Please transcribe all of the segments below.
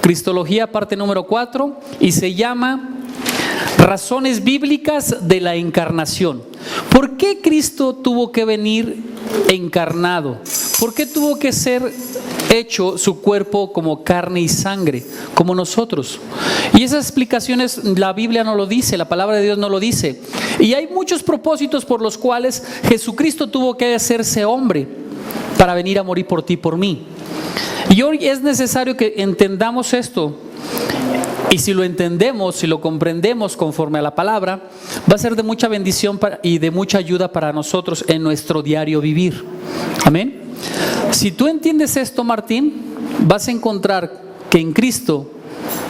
Cristología, parte número 4, y se llama Razones bíblicas de la encarnación. ¿Por qué Cristo tuvo que venir encarnado? ¿Por qué tuvo que ser hecho su cuerpo como carne y sangre, como nosotros? Y esas explicaciones la Biblia no lo dice, la palabra de Dios no lo dice. Y hay muchos propósitos por los cuales Jesucristo tuvo que hacerse hombre para venir a morir por ti y por mí. Y hoy es necesario que entendamos esto. Y si lo entendemos, si lo comprendemos conforme a la palabra, va a ser de mucha bendición y de mucha ayuda para nosotros en nuestro diario vivir. Amén. Si tú entiendes esto, Martín, vas a encontrar que en Cristo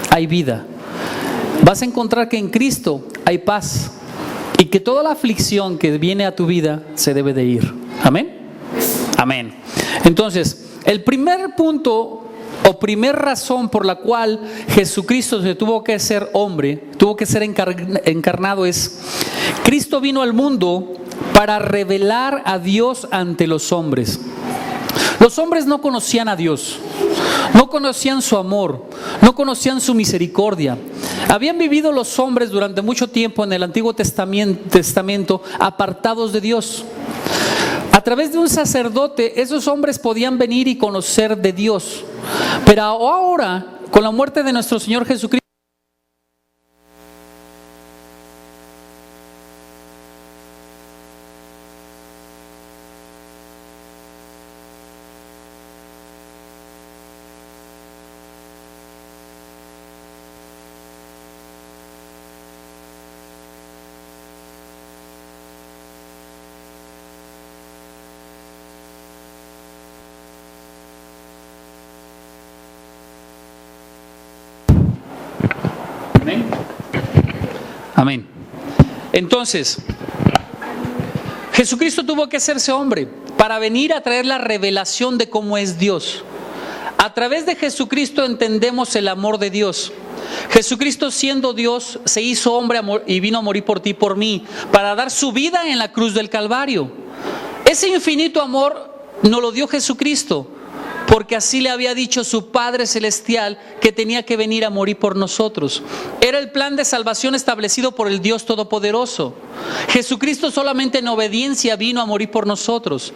hay vida. Vas a encontrar que en Cristo hay paz. Y que toda la aflicción que viene a tu vida se debe de ir. Amén. Amén. Entonces, el primer punto o primer razón por la cual Jesucristo se tuvo que ser hombre, tuvo que ser encarnado, es: Cristo vino al mundo para revelar a Dios ante los hombres. Los hombres no conocían a Dios, no conocían su amor, no conocían su misericordia. Habían vivido los hombres durante mucho tiempo en el Antiguo Testamento apartados de Dios. A través de un sacerdote, esos hombres podían venir y conocer de Dios. Pero ahora, con la muerte de nuestro Señor Jesucristo, amén. Entonces, Jesucristo tuvo que hacerse hombre para venir a traer la revelación de cómo es Dios. A través de Jesucristo entendemos el amor de Dios. Jesucristo, siendo Dios, se hizo hombre y vino a morir por ti y por mí, para dar su vida en la cruz del Calvario. Ese infinito amor nos lo dio Jesucristo, porque así le había dicho su Padre Celestial que tenía que venir a morir por nosotros. Era el plan de salvación establecido por el Dios Todopoderoso. Jesucristo solamente en obediencia vino a morir por nosotros.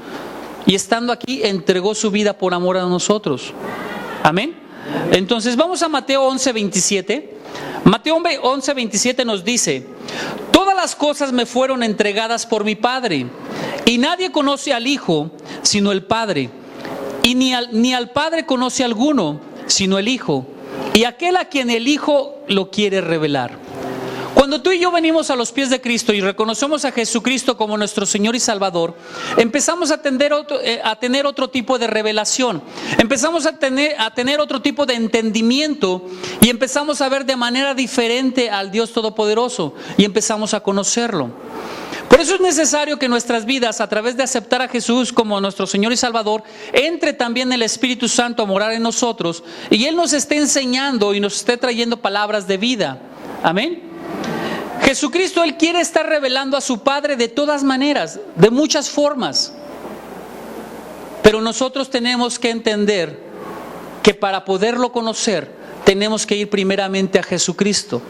Y estando aquí entregó su vida por amor a nosotros. Amén. Entonces vamos a Mateo 11:27. Mateo 11:27 nos dice: todas las cosas me fueron entregadas por mi Padre, y nadie conoce al Hijo sino el Padre. Y ni al Padre conoce alguno, sino el Hijo, y aquel a quien el Hijo lo quiere revelar. Cuando tú y yo venimos a los pies de Cristo y reconocemos a Jesucristo como nuestro Señor y Salvador, empezamos a tener otro tipo de revelación, empezamos a tener otro tipo de entendimiento, y empezamos a ver de manera diferente al Dios Todopoderoso, y empezamos a conocerlo. Por eso es necesario que en nuestras vidas, a través de aceptar a Jesús como nuestro Señor y Salvador, entre también el Espíritu Santo a morar en nosotros, y Él nos esté enseñando y nos esté trayendo palabras de vida. Amén. Jesucristo, Él quiere estar revelando a su Padre de todas maneras, de muchas formas. Pero nosotros tenemos que entender que para poderlo conocer, tenemos que ir primeramente a Jesucristo.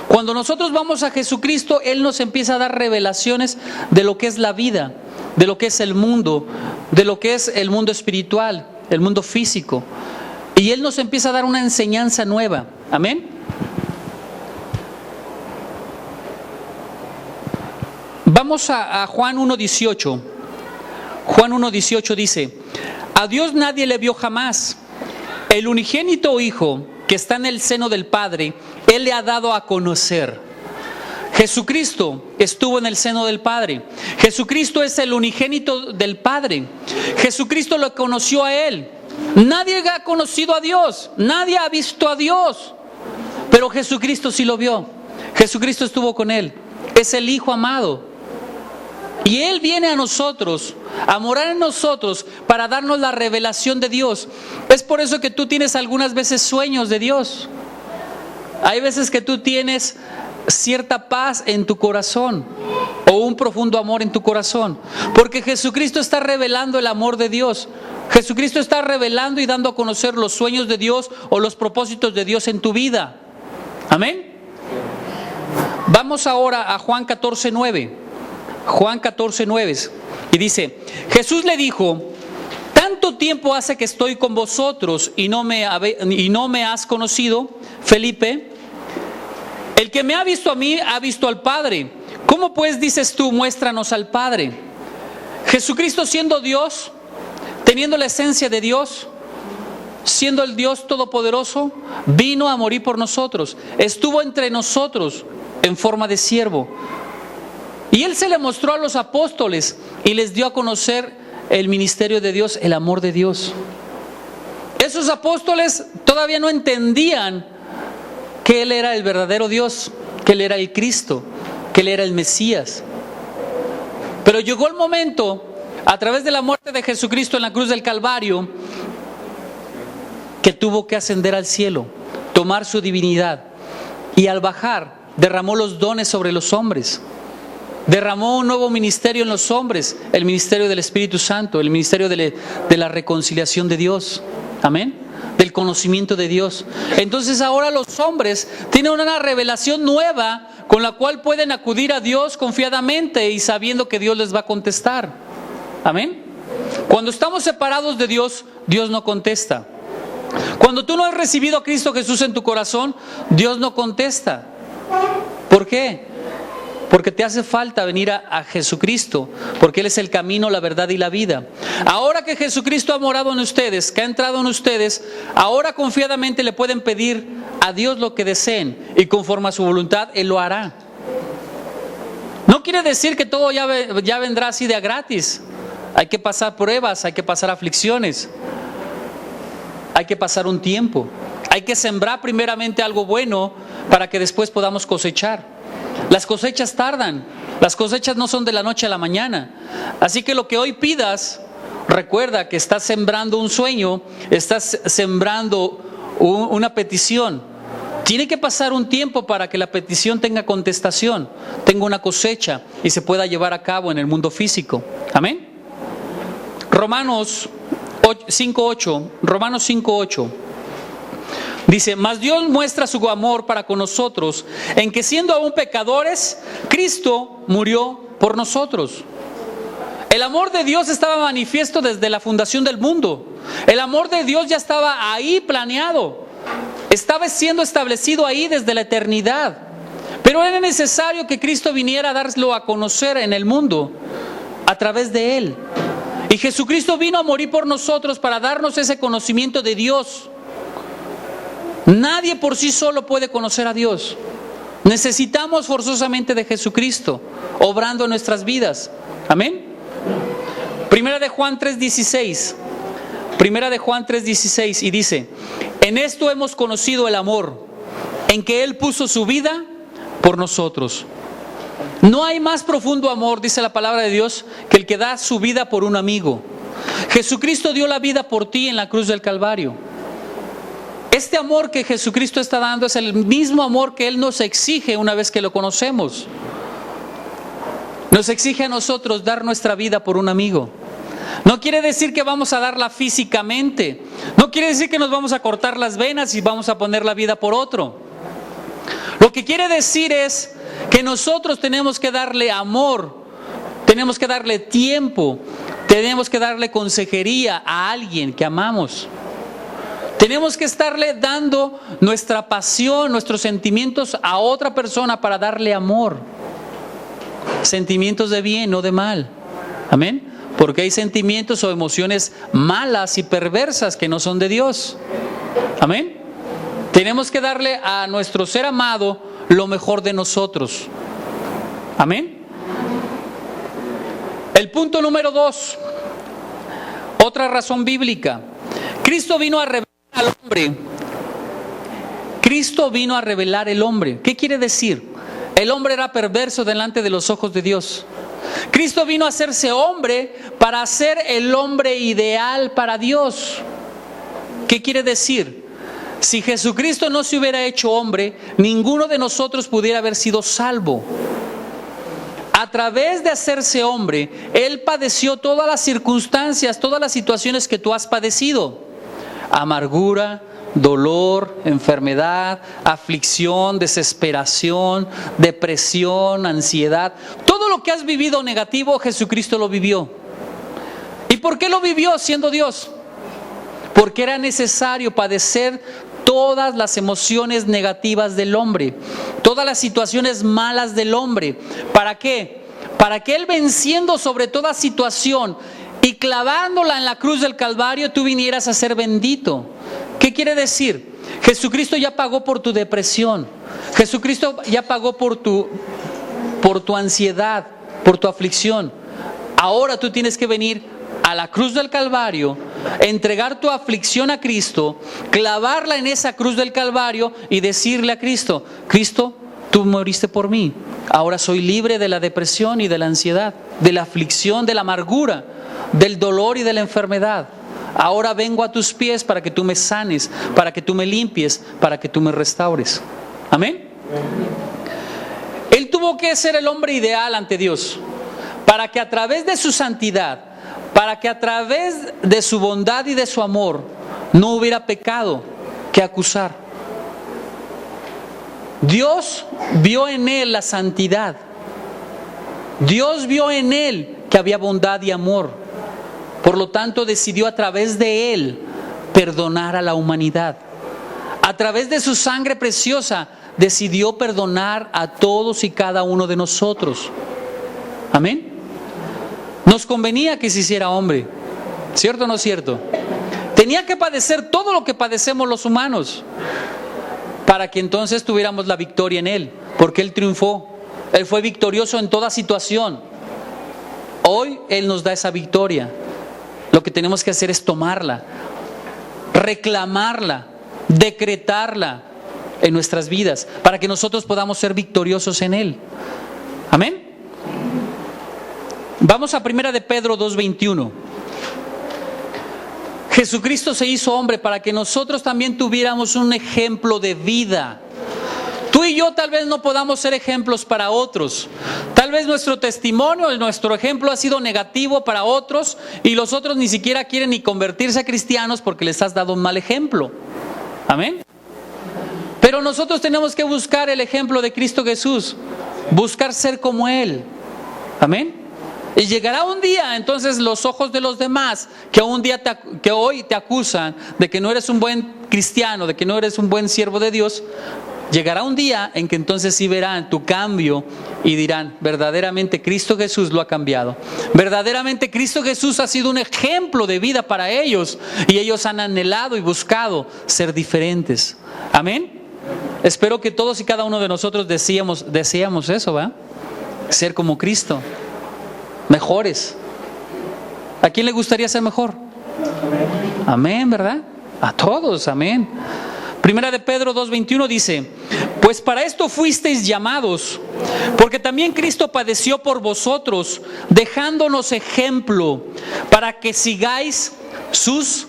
Cuando nosotros vamos a Jesucristo, Él nos empieza a dar revelaciones de lo que es la vida, de lo que es el mundo, de lo que es el mundo espiritual, el mundo físico. Y Él nos empieza a dar una enseñanza nueva. Amén. Vamos a Juan 1:18. Juan 1:18 dice: a Dios nadie le vio jamás. El unigénito Hijo que está en el seno del Padre, Él le ha dado a conocer. Jesucristo estuvo en el seno del Padre. Jesucristo es el unigénito del Padre. Jesucristo lo conoció a Él. Nadie ha conocido a Dios, nadie ha visto a Dios, pero Jesucristo sí lo vio. Jesucristo estuvo con Él. Es el Hijo amado. Y Él viene a nosotros, a morar en nosotros, para darnos la revelación de Dios. Es por eso que tú tienes algunas veces sueños de Dios. Hay veces que tú tienes cierta paz en tu corazón, o un profundo amor en tu corazón, porque Jesucristo está revelando el amor de Dios. Jesucristo está revelando y dando a conocer los sueños de Dios o los propósitos de Dios en tu vida. Amén. Vamos ahora a Juan 14:9. Juan 14:9. Y dice, Jesús le dijo, ¿tanto tiempo hace que estoy con vosotros y no me has conocido, Felipe? El que me ha visto a mí, ha visto al Padre. ¿Cómo pues dices tú, muéstranos al Padre? Jesucristo siendo Dios, teniendo la esencia de Dios, siendo el Dios todopoderoso, vino a morir por nosotros. Estuvo entre nosotros en forma de siervo. Y Él se le mostró a los apóstoles y les dio a conocer el ministerio de Dios, el amor de Dios. Esos apóstoles todavía no entendían que Él era el verdadero Dios, que Él era el Cristo, que Él era el Mesías. Pero llegó el momento, a través de la muerte de Jesucristo en la cruz del Calvario, que tuvo que ascender al cielo, tomar su divinidad, y al bajar derramó los dones sobre los hombres. Derramó un nuevo ministerio en los hombres, el ministerio del Espíritu Santo, el ministerio de la reconciliación de Dios. Amén. Del conocimiento de Dios. Entonces ahora los hombres tienen una revelación nueva con la cual pueden acudir a Dios confiadamente y sabiendo que Dios les va a contestar. Amén. Cuando estamos separados de Dios, Dios no contesta. Cuando tú no has recibido a Cristo Jesús en tu corazón, Dios no contesta. ¿Por qué? Porque te hace falta venir a Jesucristo, porque Él es el camino, la verdad y la vida. Ahora que Jesucristo ha morado en ustedes, que ha entrado en ustedes, ahora confiadamente le pueden pedir a Dios lo que deseen y conforme a su voluntad Él lo hará. No quiere decir que todo ya vendrá así de a gratis. Hay que pasar pruebas, hay que pasar aflicciones, hay que pasar un tiempo. Hay que sembrar primeramente algo bueno para que después podamos cosechar. Las cosechas tardan, las cosechas no son de la noche a la mañana. Así que lo que hoy pidas, recuerda que estás sembrando un sueño, estás sembrando una petición. Tiene que pasar un tiempo para que la petición tenga contestación, tenga una cosecha y se pueda llevar a cabo en el mundo físico. Amén. Romanos 5:8. Dice, mas Dios muestra su amor para con nosotros, en que siendo aún pecadores, Cristo murió por nosotros. El amor de Dios estaba manifiesto desde la fundación del mundo. El amor de Dios ya estaba ahí planeado. Estaba siendo establecido ahí desde la eternidad. Pero era necesario que Cristo viniera a darlo a conocer en el mundo a través de Él. Y Jesucristo vino a morir por nosotros para darnos ese conocimiento de Dios. Nadie por sí solo puede conocer a Dios. Necesitamos forzosamente de Jesucristo obrando en nuestras vidas. Amén. Primera de Juan 3:16. Primera de Juan 3:16 y dice, en esto hemos conocido el amor, en que Él puso su vida por nosotros. No hay más profundo amor, dice la palabra de Dios, que el que da su vida por un amigo. Jesucristo dio la vida por ti en la cruz del Calvario. Este amor que Jesucristo está dando es el mismo amor que Él nos exige una vez que lo conocemos. Nos exige a nosotros dar nuestra vida por un amigo. No quiere decir que vamos a darla físicamente. No quiere decir que nos vamos a cortar las venas y vamos a poner la vida por otro. Lo que quiere decir es que nosotros tenemos que darle amor, tenemos que darle tiempo, tenemos que darle consejería a alguien que amamos. Tenemos que estarle dando nuestra pasión, nuestros sentimientos a otra persona para darle amor. Sentimientos de bien, no de mal. Amén. Porque hay sentimientos o emociones malas y perversas que no son de Dios. Amén. Tenemos que darle a nuestro ser amado lo mejor de nosotros. Amén. El punto número 2. Otra razón bíblica. Cristo vino a revelar al hombre. Cristo vino a revelar el hombre. ¿Qué quiere decir? El hombre era perverso delante de los ojos de Dios. Cristo vino a hacerse hombre para ser el hombre ideal para Dios. ¿Qué quiere decir? Si Jesucristo no se hubiera hecho hombre, ninguno de nosotros pudiera haber sido salvo. a través de hacerse hombre, Él padeció todas las circunstancias, todas las situaciones que tú has padecido. Amargura, dolor, enfermedad, aflicción, desesperación, depresión, ansiedad. Todo lo que has vivido negativo, Jesucristo lo vivió. ¿Y por qué lo vivió siendo Dios? Porque era necesario padecer todas las emociones negativas del hombre, todas las situaciones malas del hombre. ¿Para qué? Para que Él, venciendo sobre toda situación y clavándola en la cruz del Calvario, tú vinieras a ser bendito. ¿Qué quiere decir? Jesucristo ya pagó por tu depresión. Jesucristo ya pagó por tu ansiedad, por tu aflicción. Ahora tú tienes que venir a la cruz del Calvario, entregar tu aflicción a Cristo, clavarla en esa cruz del Calvario y decirle a Cristo: Cristo, tú moriste por mí. Ahora soy libre de la depresión y de la ansiedad, de la aflicción, de la amargura, del dolor y de la enfermedad. Ahora vengo a tus pies para que tú me sanes, para que tú me limpies, para que tú me restaures. Amén. Él tuvo que ser el hombre ideal ante Dios, para que a través de su santidad, para que a través de su bondad y de su amor no hubiera pecado que acusar. Dios vio en Él la santidad. Dios vio en Él que había bondad y amor. Por lo tanto, decidió a través de Él perdonar a la humanidad. A través de su sangre preciosa, decidió perdonar a todos y cada uno de nosotros. Amén. Nos convenía que se hiciera hombre, ¿cierto o no es cierto? Tenía que padecer todo lo que padecemos los humanos, para que entonces tuviéramos la victoria en Él, porque Él triunfó. Él fue victorioso en toda situación. Hoy Él nos da esa victoria. Lo que tenemos que hacer es tomarla, reclamarla, decretarla en nuestras vidas, para que nosotros podamos ser victoriosos en Él. Amén. Vamos a 1 de Pedro 2:21. Jesucristo se hizo hombre para que nosotros también tuviéramos un ejemplo de vida. Tú y yo tal vez no podamos ser ejemplos para otros. Tal vez nuestro testimonio, nuestro ejemplo ha sido negativo para otros y los otros ni siquiera quieren ni convertirse a cristianos porque les has dado un mal ejemplo. Amén. Pero nosotros tenemos que buscar el ejemplo de Cristo Jesús, buscar ser como Él. Amén. Y llegará un día, entonces los ojos de los demás que hoy te acusan de que no eres un buen cristiano, de que no eres un buen siervo de Dios, llegará un día en que entonces sí verán tu cambio y dirán: verdaderamente Cristo Jesús lo ha cambiado. Verdaderamente Cristo Jesús ha sido un ejemplo de vida para ellos y ellos han anhelado y buscado ser diferentes. Amén. Espero que todos y cada uno de nosotros deseamos eso, ¿va? Ser como Cristo. Mejores. ¿A quién le gustaría ser mejor? Amén, ¿verdad? A todos, amén. 1 de Pedro 2:21 dice: pues para esto fuisteis llamados, porque también Cristo padeció por vosotros, dejándonos ejemplo, para que sigáis sus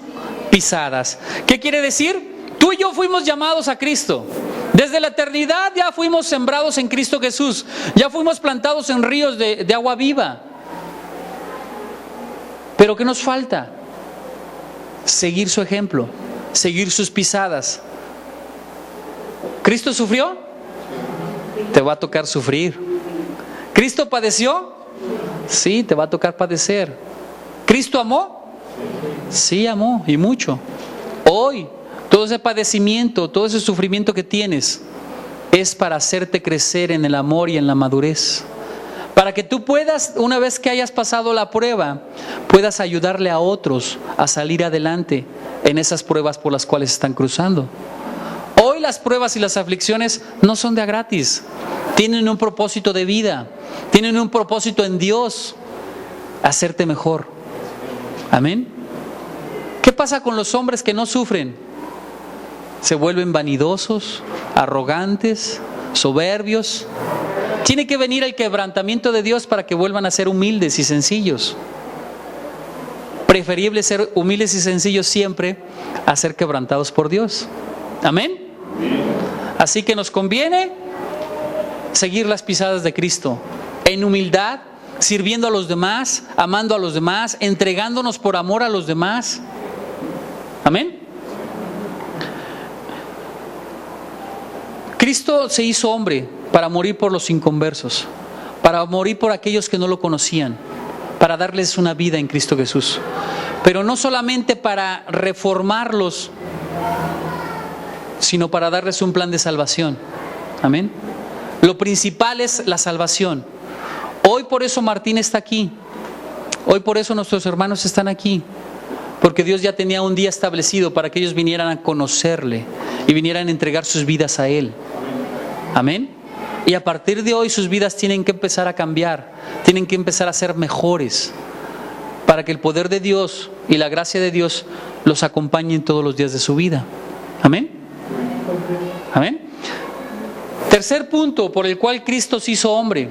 pisadas. ¿Qué quiere decir? Tú y yo fuimos llamados a Cristo. Desde la eternidad ya fuimos sembrados en Cristo Jesús. Ya fuimos plantados en ríos de agua viva. Pero ¿qué nos falta? Seguir su ejemplo, seguir sus pisadas. ¿Cristo sufrió? Te va a tocar sufrir. ¿Cristo padeció? Sí, te va a tocar padecer. ¿Cristo amó? Sí, amó, y mucho. Hoy, todo ese padecimiento, todo ese sufrimiento que tienes es para hacerte crecer en el amor y en la madurez. Para que tú puedas, una vez que hayas pasado la prueba, puedas ayudarle a otros a salir adelante en esas pruebas por las cuales están cruzando. Hoy las pruebas y las aflicciones no son de a gratis. Tienen un propósito de vida. Tienen un propósito en Dios. Hacerte mejor. Amén. ¿Qué pasa con los hombres que no sufren? Se vuelven vanidosos, arrogantes, soberbios. Tiene que venir el quebrantamiento de Dios para que vuelvan a ser humildes y sencillos. Preferible ser humildes y sencillos siempre a ser quebrantados por Dios. Amén. Así que nos conviene seguir las pisadas de Cristo. en humildad, sirviendo a los demás, amando a los demás, entregándonos por amor a los demás. Amén. Cristo se hizo hombre para morir por los inconversos, para morir por aquellos que no lo conocían, para darles una vida en Cristo Jesús. Pero no solamente para reformarlos, sino para darles un plan de salvación. Amén. Lo principal es la salvación. Hoy por eso Martín está aquí. Hoy por eso nuestros hermanos están aquí. Porque Dios ya tenía un día establecido para que ellos vinieran a conocerle y vinieran a entregar sus vidas a Él. Amén. Y a partir de hoy sus vidas tienen que empezar a cambiar, tienen que empezar a ser mejores, para que el poder de Dios y la gracia de Dios los acompañen todos los días de su vida. Amén. Amén. Tercer punto por el cual Cristo se hizo hombre.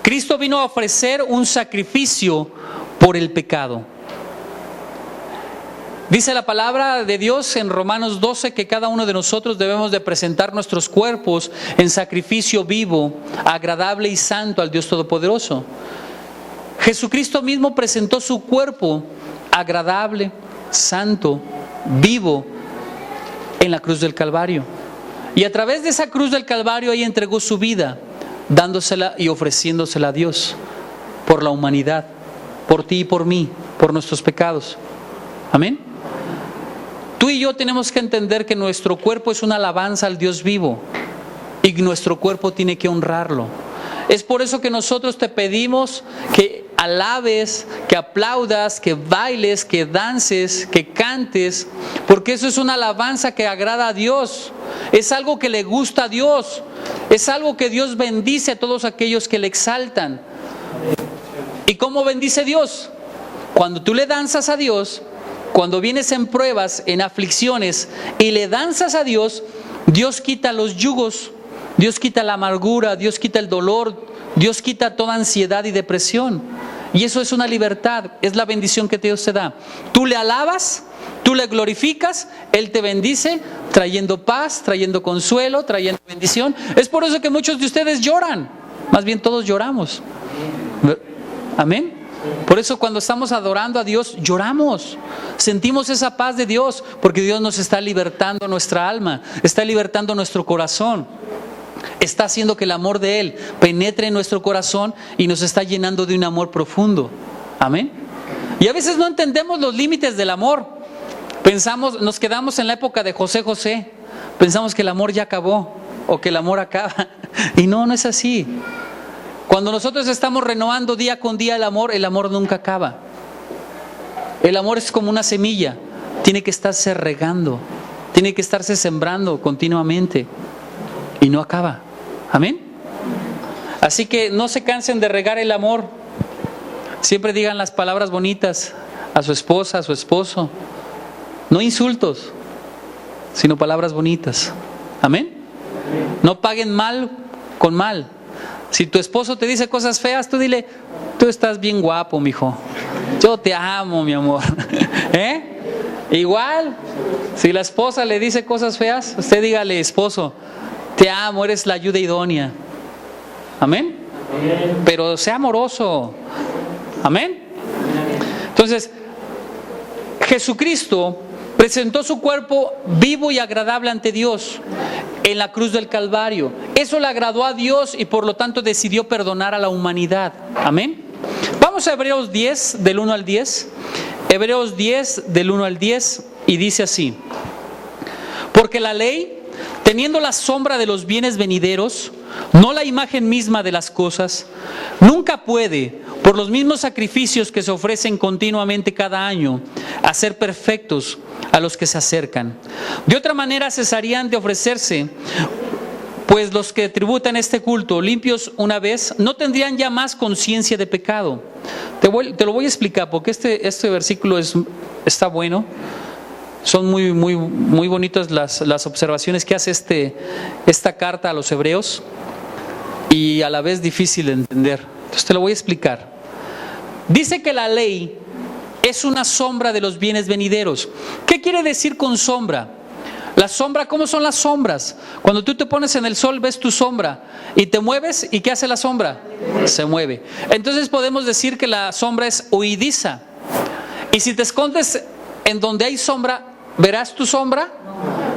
Cristo vino a ofrecer un sacrificio por el pecado. Dice la palabra de Dios en Romanos 12 que cada uno de nosotros debemos de presentar nuestros cuerpos en sacrificio vivo, agradable y santo al Dios Todopoderoso. Jesucristo mismo presentó su cuerpo agradable, santo, vivo en la cruz del Calvario. Y a través de esa cruz del Calvario ahí entregó su vida, dándosela y ofreciéndosela a Dios por la humanidad, por ti y por mí, por nuestros pecados. Amén. Tú y yo tenemos que entender que nuestro cuerpo es una alabanza al Dios vivo y nuestro cuerpo tiene que honrarlo. Es por eso que nosotros te pedimos que alabes, que aplaudas, que bailes, que dances, que cantes, porque eso es una alabanza que agrada a Dios, es algo que le gusta a Dios, es algo que Dios bendice a todos aquellos que le exaltan. ¿Y cómo bendice Dios? Cuando tú le danzas a Dios, cuando vienes en pruebas, en aflicciones y le danzas a Dios, Dios quita los yugos, Dios quita la amargura, Dios quita el dolor, Dios quita toda ansiedad y depresión. Y eso es una libertad, es la bendición que Dios te da. Tú le alabas, tú le glorificas, Él te bendice, trayendo paz, trayendo consuelo, trayendo bendición. Es por eso que muchos de ustedes lloran, más bien todos lloramos. Amén. Por eso cuando estamos adorando a Dios, lloramos, sentimos esa paz de Dios, porque Dios nos está libertando nuestra alma, está libertando nuestro corazón, está haciendo que el amor de Él penetre en nuestro corazón y nos está llenando de un amor profundo. Amén. Y a veces no entendemos los límites del amor. Pensamos, nos quedamos en la época de José José, pensamos que el amor ya acabó o que el amor acaba, y no es así. Cuando nosotros estamos renovando día con día el amor nunca acaba. El amor es como una semilla, tiene que estarse regando, tiene que estarse sembrando continuamente y no acaba. Amén. Así que no se cansen de regar el amor. Siempre digan las palabras bonitas a su esposa, a su esposo. No insultos, sino palabras bonitas. Amén. No paguen mal con mal. Si tu esposo te dice cosas feas, tú dile: tú estás bien guapo, mijo. Yo te amo, mi amor. Igual, si la esposa le dice cosas feas, usted dígale: esposo, te amo, eres la ayuda idónea. Amén. Pero sea amoroso. Amén. Entonces, Jesucristo presentó su cuerpo vivo y agradable ante Dios en la cruz del Calvario. Eso le agradó a Dios y por lo tanto decidió perdonar a la humanidad. Amén. Vamos a Hebreos 10, del 1 al 10. Hebreos 10, del 1 al 10, y dice así: porque la ley, teniendo la sombra de los bienes venideros, no la imagen misma de las cosas, nunca puede, por los mismos sacrificios que se ofrecen continuamente cada año, hacer perfectos a los que se acercan. De otra manera cesarían de ofrecerse, pues los que tributan este culto, limpios una vez, no tendrían ya más conciencia de pecado. Te lo voy a explicar, porque este versículo está bueno. Son muy bonitas las observaciones que hace esta carta a los hebreos, y a la vez difícil de entender. Entonces te lo voy a explicar. Dice que la ley es una sombra de los bienes venideros. ¿Qué quiere decir con sombra? La sombra, ¿cómo son las sombras? Cuando tú te pones en el sol, ves tu sombra y te mueves, ¿y qué hace la sombra? Se mueve. Entonces podemos decir que la sombra es huidiza. Y si te escondes en donde hay sombra, ¿verás tu sombra?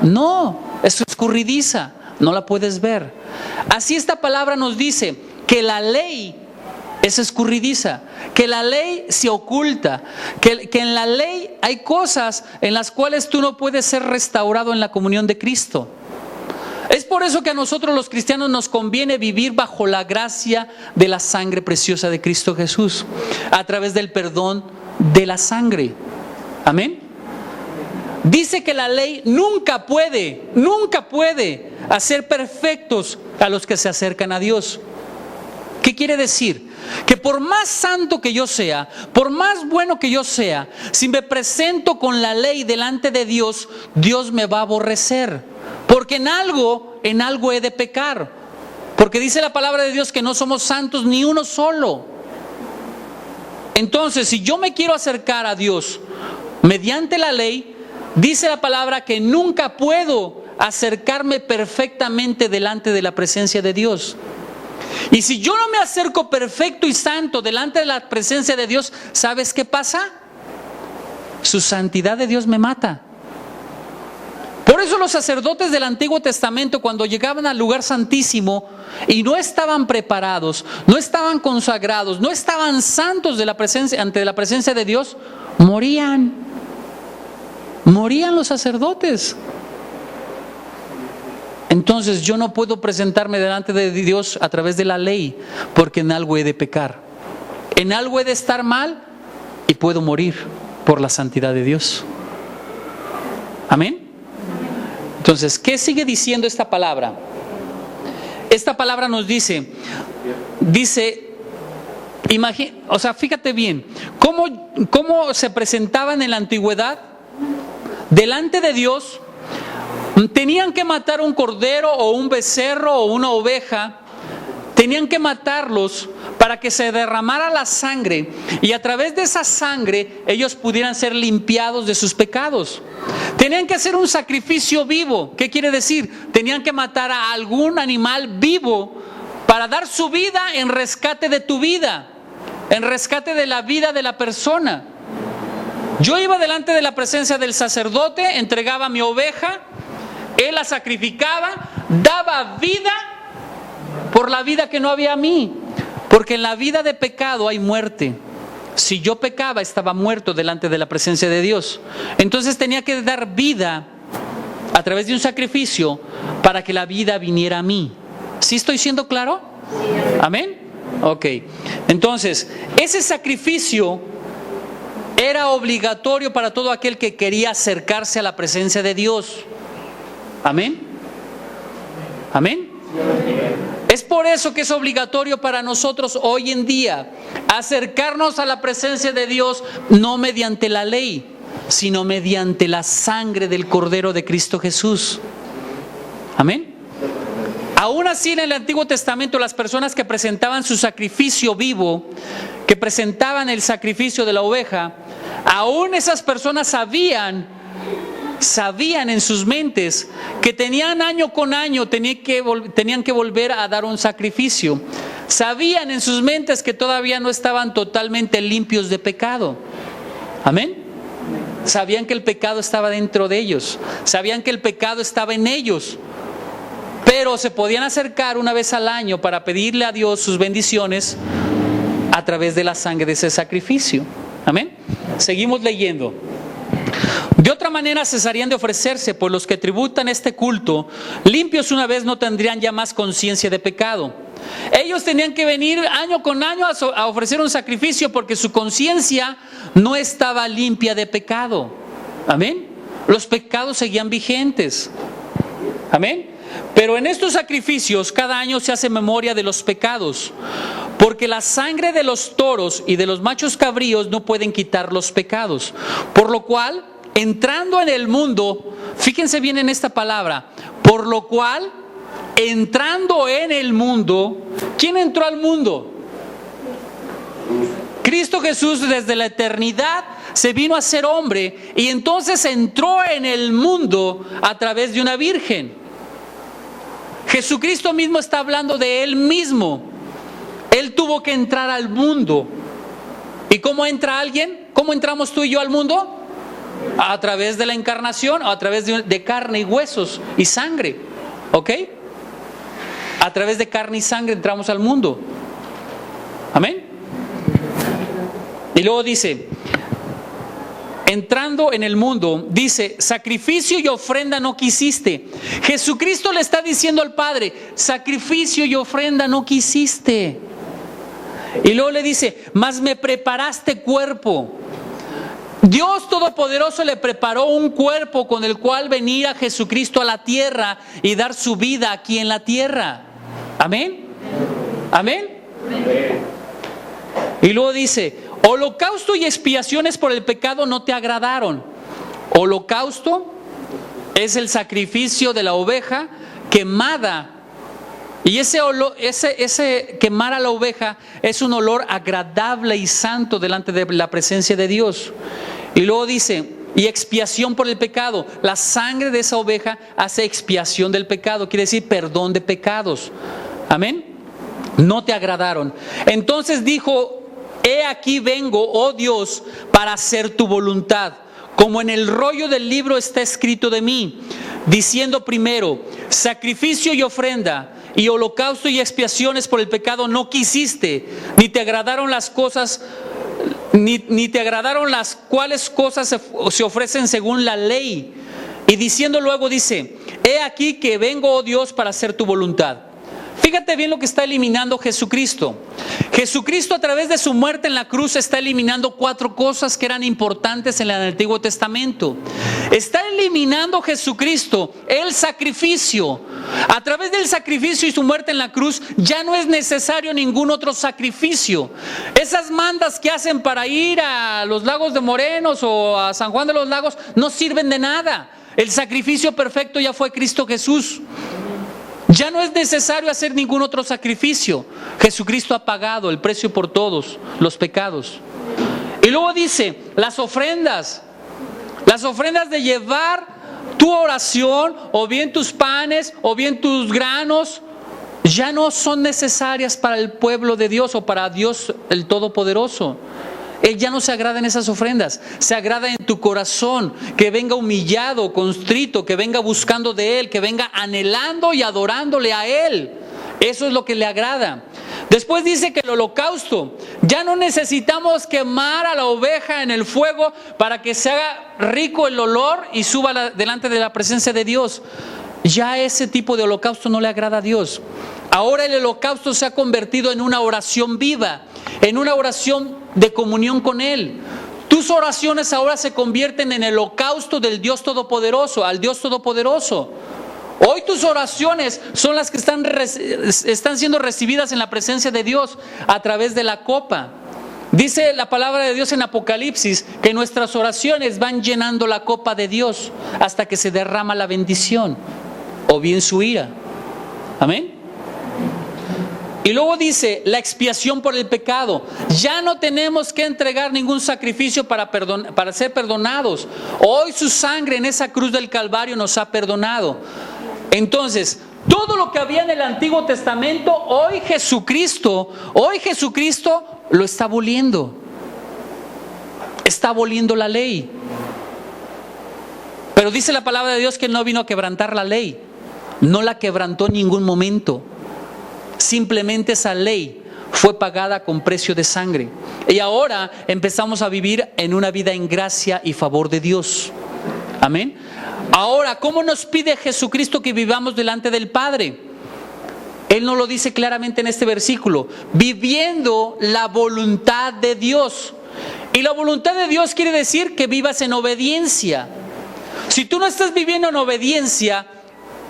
No, es escurridiza, no la puedes ver. Así esta palabra nos dice que la ley es escurridiza, que la ley se oculta, que en la ley hay cosas en las cuales tú no puedes ser restaurado en la comunión de Cristo. Es por eso que a nosotros los cristianos nos conviene vivir bajo la gracia de la sangre preciosa de Cristo Jesús, a través del perdón de la sangre. Amén. Dice que la ley nunca puede hacer perfectos a los que se acercan a Dios. ¿Qué quiere decir? Que por más santo que yo sea, por más bueno que yo sea, si me presento con la ley delante de Dios, Dios me va a aborrecer. Porque en algo he de pecar. Porque dice la palabra de Dios que no somos santos ni uno solo. Entonces, si yo me quiero acercar a Dios mediante la ley, dice la palabra que nunca puedo acercarme perfectamente delante de la presencia de Dios. Y si yo no me acerco perfecto y santo delante de la presencia de Dios, ¿sabes qué pasa? Su santidad de Dios me mata. Por eso los sacerdotes del Antiguo Testamento, cuando llegaban al lugar santísimo y no estaban preparados, no estaban consagrados, no estaban santos de la presencia, ante la presencia de Dios, morían los sacerdotes. Entonces yo no puedo presentarme delante de Dios a través de la ley, porque en algo he de pecar, en algo he de estar mal y puedo morir por la santidad de Dios. Amén. Entonces, ¿qué sigue diciendo esta palabra? Esta palabra nos dice, fíjate bien, cómo se presentaban en la antigüedad delante de Dios. Tenían que matar un cordero o un becerro o una oveja. Tenían que matarlos para que se derramara la sangre y a través de esa sangre ellos pudieran ser limpiados de sus pecados. Tenían que hacer un sacrificio vivo. ¿Qué quiere decir? Tenían que matar a algún animal vivo para dar su vida en rescate de tu vida, en rescate de la vida de la persona. Yo iba delante de la presencia del sacerdote, entregaba mi oveja, él la sacrificaba, daba vida por la vida que no había a mí. Porque en la vida de pecado hay muerte. Si yo pecaba, estaba muerto delante de la presencia de Dios. Entonces tenía que dar vida a través de un sacrificio para que la vida viniera a mí. ¿Sí estoy siendo claro? ¿Amén? Ok. Entonces, ese sacrificio era obligatorio para todo aquel que quería acercarse a la presencia de Dios. ¿Amén? ¿Amén? Es por eso que es obligatorio para nosotros hoy en día acercarnos a la presencia de Dios, no mediante la ley, sino mediante la sangre del Cordero de Cristo Jesús. ¿Amén? Aún así, en el Antiguo Testamento, las personas que presentaban su sacrificio vivo, que presentaban el sacrificio de la oveja, aún esas personas sabían en sus mentes que tenían año con año, tenían que volver a dar un sacrificio. Sabían en sus mentes que todavía no estaban totalmente limpios de pecado. Amén. Sabían que el pecado estaba dentro de ellos. Sabían que el pecado estaba en ellos. Pero se podían acercar una vez al año para pedirle a Dios sus bendiciones a través de la sangre de ese sacrificio. Amén. Seguimos leyendo. De otra manera cesarían de ofrecerse, pues los que tributan este culto, limpios una vez, no tendrían ya más conciencia de pecado. Ellos tenían que venir año con año a ofrecer un sacrificio porque su conciencia no estaba limpia de pecado. Amén. Los pecados seguían vigentes. Amén. Pero en estos sacrificios cada año se hace memoria de los pecados, porque la sangre de los toros y de los machos cabríos no pueden quitar los pecados. Por lo cual, entrando en el mundo, fíjense bien en esta palabra, por lo cual, entrando en el mundo, ¿quién entró al mundo? Cristo Jesús desde la eternidad se vino a ser hombre y entonces entró en el mundo a través de una virgen. Jesucristo mismo está hablando de Él mismo. Él tuvo que entrar al mundo. ¿Y cómo entra alguien? ¿Cómo entramos tú y yo al mundo? A través de la encarnación, o a través de carne y huesos y sangre. ¿Ok? A través de carne y sangre entramos al mundo. Amén. Y luego dice, entrando en el mundo, dice, sacrificio y ofrenda no quisiste. Jesucristo le está diciendo al Padre, sacrificio y ofrenda no quisiste. Y luego le dice, mas me preparaste cuerpo. Dios Todopoderoso le preparó un cuerpo con el cual venir a Jesucristo a la tierra y dar su vida aquí en la tierra. Amén. Amén. Y luego dice, holocausto y expiaciones por el pecado no te agradaron. Holocausto es el sacrificio de la oveja quemada. Y ese quemar a la oveja es un olor agradable y santo delante de la presencia de Dios. Y luego dice, y expiación por el pecado. La sangre de esa oveja hace expiación del pecado, quiere decir perdón de pecados. Amén. No te agradaron. Entonces dijo, he aquí vengo, oh Dios, para hacer tu voluntad, como en el rollo del libro está escrito de mí, diciendo primero, sacrificio y ofrenda, y holocausto y expiaciones por el pecado no quisiste, ni te agradaron las cosas, ni te agradaron las cuales cosas se ofrecen según la ley. Y diciendo luego dice, he aquí que vengo, oh Dios, para hacer tu voluntad. Fíjate bien lo que está eliminando Jesucristo. Jesucristo a través de su muerte en la cruz está eliminando 4 cosas que eran importantes en el Antiguo Testamento. Está eliminando Jesucristo el sacrificio. A través del sacrificio y su muerte en la cruz ya no es necesario ningún otro sacrificio. Esas mandas que hacen para ir a los lagos de Morenos o a San Juan de los Lagos no sirven de nada. El sacrificio perfecto ya fue Cristo Jesús. Ya no es necesario hacer ningún otro sacrificio. Jesucristo ha pagado el precio por todos los pecados. Y luego dice, las ofrendas de llevar tu oración, o bien tus panes, o bien tus granos, ya no son necesarias para el pueblo de Dios o para Dios el Todopoderoso. Él ya no se agrada en esas ofrendas, se agrada en tu corazón, que venga humillado, constrito, que venga buscando de Él, que venga anhelando y adorándole a Él. Eso es lo que le agrada. Después dice que el holocausto, ya no necesitamos quemar a la oveja en el fuego para que se haga rico el olor y suba delante de la presencia de Dios. Ya ese tipo de holocausto no le agrada a Dios. Ahora el holocausto se ha convertido en una oración viva, en una oración de comunión con Él. Tus oraciones ahora se convierten en el holocausto del Dios Todopoderoso, al Dios Todopoderoso. Hoy tus oraciones son las que están siendo recibidas en la presencia de Dios a través de la copa. Dice la palabra de Dios en Apocalipsis que nuestras oraciones van llenando la copa de Dios hasta que se derrama la bendición o bien su ira. Amén. Y luego dice, la expiación por el pecado. Ya no tenemos que entregar ningún sacrificio para ser perdonados. Hoy su sangre en esa cruz del Calvario nos ha perdonado. Entonces, todo lo que había en el Antiguo Testamento, hoy Jesucristo lo está aboliendo. Está aboliendo la ley. Pero dice la palabra de Dios que no vino a quebrantar la ley. No la quebrantó en ningún momento. Simplemente esa ley fue pagada con precio de sangre. Y ahora empezamos a vivir en una vida en gracia y favor de Dios. Amén. Ahora, ¿cómo nos pide Jesucristo que vivamos delante del Padre? Él nos lo dice claramente en este versículo. Viviendo la voluntad de Dios. Y la voluntad de Dios quiere decir que vivas en obediencia. Si tú no estás viviendo en obediencia,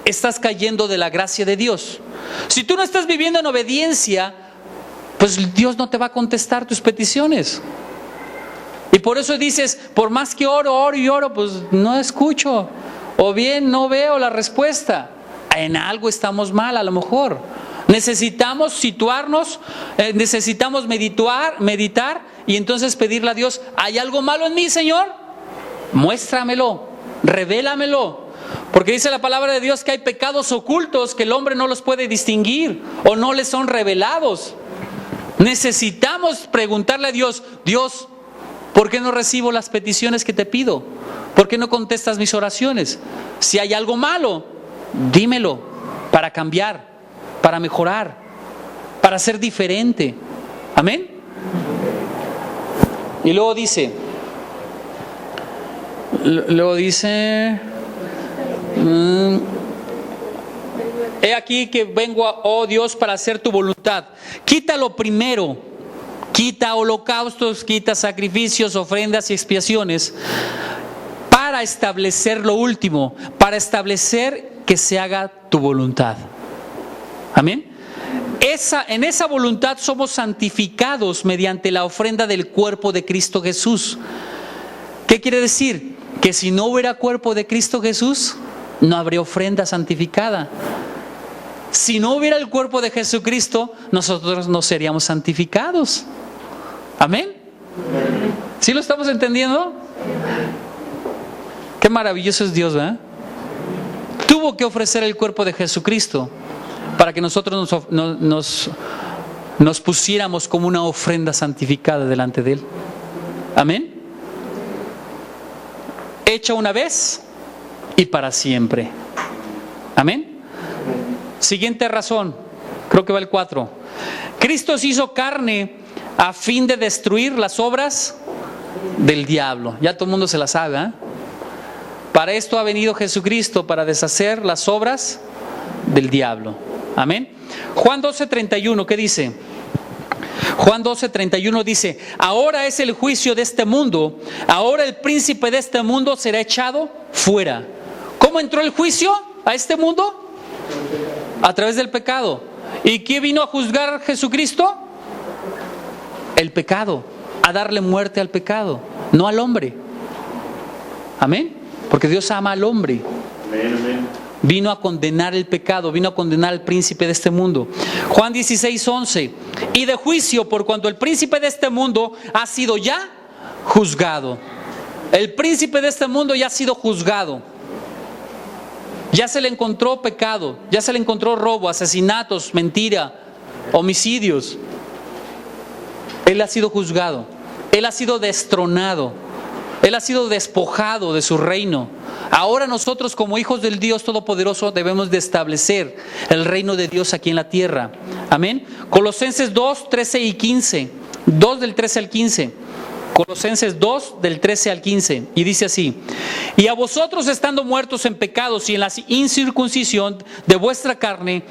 estás cayendo de la gracia de Dios. Si tú no estás viviendo en obediencia, pues Dios no te va a contestar tus peticiones. Y por eso dices, por más que oro y oro, pues no escucho. O bien no veo la respuesta. En algo estamos mal a lo mejor. Necesitamos situarnos, necesitamos meditar y entonces pedirle a Dios: ¿hay algo malo en mí, Señor? Muéstramelo, revélamelo. Porque dice la palabra de Dios que hay pecados ocultos que el hombre no los puede distinguir o no les son revelados. Necesitamos preguntarle a Dios: Dios, ¿por qué no recibo las peticiones que te pido? ¿Por qué no contestas mis oraciones? Si hay algo malo, dímelo, para cambiar, para mejorar, para ser diferente. Amén. Y luego dice, he aquí que vengo, oh Dios, para hacer tu voluntad. Quita lo primero, quita holocaustos, quita sacrificios, ofrendas y expiaciones, para establecer lo último, para establecer que se haga tu voluntad. Amén. En esa voluntad somos santificados mediante la ofrenda del cuerpo de Cristo Jesús. ¿Qué quiere decir? Que si no hubiera cuerpo de Cristo Jesús, no habría ofrenda santificada. Si no hubiera el cuerpo de Jesucristo, nosotros no seríamos santificados. Amén. ¿Sí lo estamos entendiendo? Qué maravilloso es Dios, ¿verdad? Tuvo que ofrecer el cuerpo de Jesucristo para que nosotros nos pusiéramos como una ofrenda santificada delante de Él. Amén. Hecha una vez y para siempre. Amén. Siguiente razón, creo que va el 4. Cristo se hizo carne a fin de destruir las obras del diablo. Ya todo el mundo se la sabe, ¿eh? Para esto ha venido Jesucristo, para deshacer las obras del diablo. Amén. Juan 12:31, ¿qué dice? Juan 12:31 dice: ahora es el juicio de este mundo, ahora el príncipe de este mundo será echado fuera. ¿Cómo entró el juicio a este mundo? A través del pecado. ¿Y qué vino a juzgar Jesucristo? El pecado, a darle muerte al pecado, no al hombre. Amén. Porque Dios ama al hombre. Vino a condenar el pecado, vino a condenar al príncipe de este mundo. Juan 16:11. Y de juicio, por cuanto el príncipe de este mundo ha sido ya juzgado. El príncipe de este mundo ya ha sido juzgado. Ya se le encontró pecado, ya se le encontró robo, asesinatos, mentira, homicidios. Él ha sido juzgado, Él ha sido destronado, Él ha sido despojado de su reino. Ahora nosotros, como hijos del Dios Todopoderoso, debemos de establecer el reino de Dios aquí en la tierra. Amén. Colosenses 2, 13 y 15. 2 del 13 al 15. Colosenses 2 del 13 al 15. Y dice así: y a vosotros, estando muertos en pecados y en la incircuncisión de vuestra carne,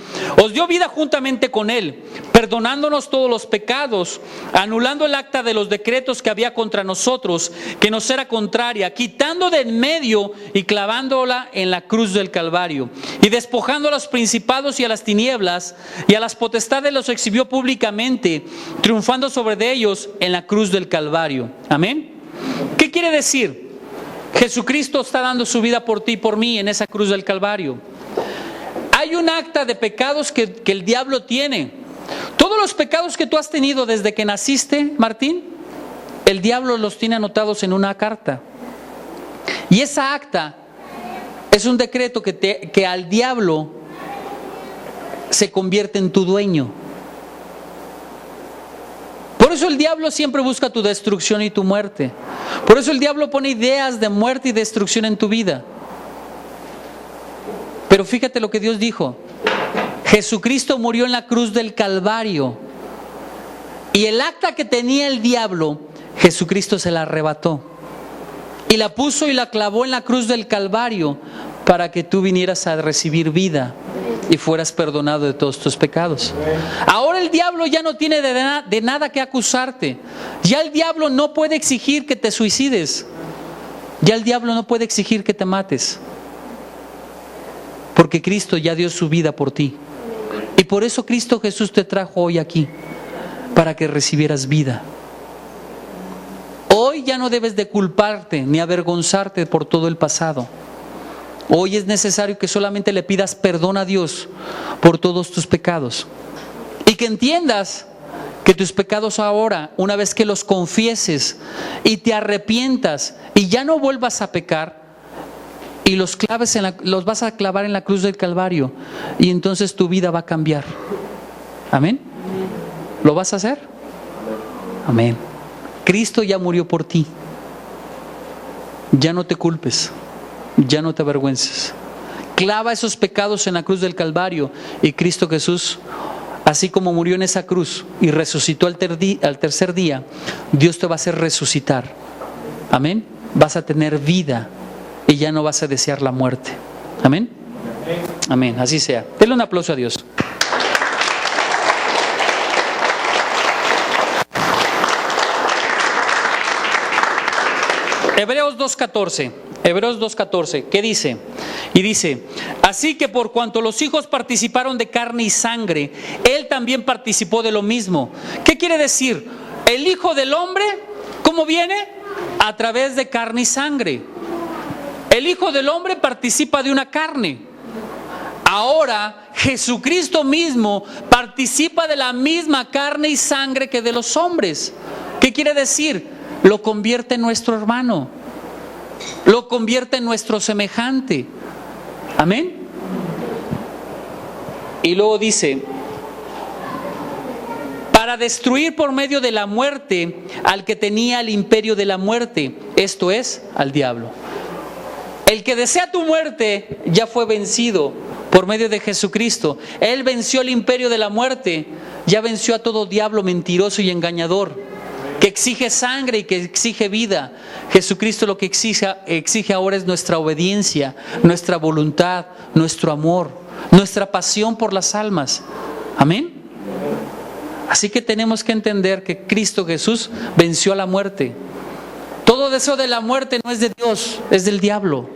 os dio vida juntamente con Él, perdonándonos todos los pecados, anulando el acta de los decretos que había contra nosotros, que nos era contraria, quitando de en medio y clavándola en la cruz del Calvario, y despojando a los principados y a las tinieblas y a las potestades, los exhibió públicamente, triunfando sobre de ellos en la cruz del Calvario. Amén. ¿Qué quiere decir? Jesucristo está dando su vida por ti y por mí en esa cruz del Calvario. Hay un acta de pecados que el diablo tiene. Todos los pecados que tú has tenido desde que naciste, Martín, el diablo los tiene anotados en una carta. Y esa acta es un decreto que al diablo se convierte en tu dueño. Por eso el diablo siempre busca tu destrucción y tu muerte. Por eso el diablo pone ideas de muerte y destrucción en tu vida. Pero fíjate lo que Dios dijo. Jesucristo murió en la cruz del Calvario. Y el acta que tenía el diablo, Jesucristo se la arrebató. Y la puso y la clavó en la cruz del Calvario para que tú vinieras a recibir vida y fueras perdonado de todos tus pecados. Ahora el diablo ya no tiene de nada que acusarte. Ya el diablo no puede exigir que te suicides. Ya el diablo no puede exigir que te mates. Porque Cristo ya dio su vida por ti. Y por eso Cristo Jesús te trajo hoy aquí, para que recibieras vida. Hoy ya no debes de culparte ni avergonzarte por todo el pasado. Hoy es necesario que solamente le pidas perdón a Dios por todos tus pecados. Y que entiendas que tus pecados ahora, una vez que los confieses y te arrepientas y ya no vuelvas a pecar, y los vas a clavar en la cruz del Calvario, y entonces tu vida va a cambiar. Amén. ¿Lo vas a hacer? Amén. Cristo ya murió por ti. Ya no te culpes, ya no te avergüences. Clava esos pecados en la cruz del Calvario, y Cristo Jesús, así como murió en esa cruz y resucitó al tercer día, Dios te va a hacer resucitar. Amén. Vas a tener vida y ya no vas a desear la muerte. Amén. Amén. Así sea. Denle un aplauso a Dios. Hebreos 2:14. Hebreos 2:14. ¿Qué dice? Y dice: así que por cuanto los hijos participaron de carne y sangre, Él también participó de lo mismo. ¿Qué quiere decir? El Hijo del Hombre, ¿cómo viene? A través de carne y sangre. El Hijo del Hombre participa de una carne. Ahora Jesucristo mismo participa de la misma carne y sangre que de los hombres. ¿Qué quiere decir? Lo convierte en nuestro hermano, lo convierte en nuestro semejante. Amén. Y luego dice: para destruir por medio de la muerte al que tenía el imperio de la muerte, esto es, al diablo. El que desea tu muerte ya fue vencido por medio de Jesucristo. Él venció el imperio de la muerte, ya venció a todo diablo mentiroso y engañador, que exige sangre y que exige vida. Jesucristo lo que exige ahora es nuestra obediencia, nuestra voluntad, nuestro amor, nuestra pasión por las almas. Amén. Así que tenemos que entender que Cristo Jesús venció a la muerte. Todo deseo de la muerte no es de Dios, es del diablo.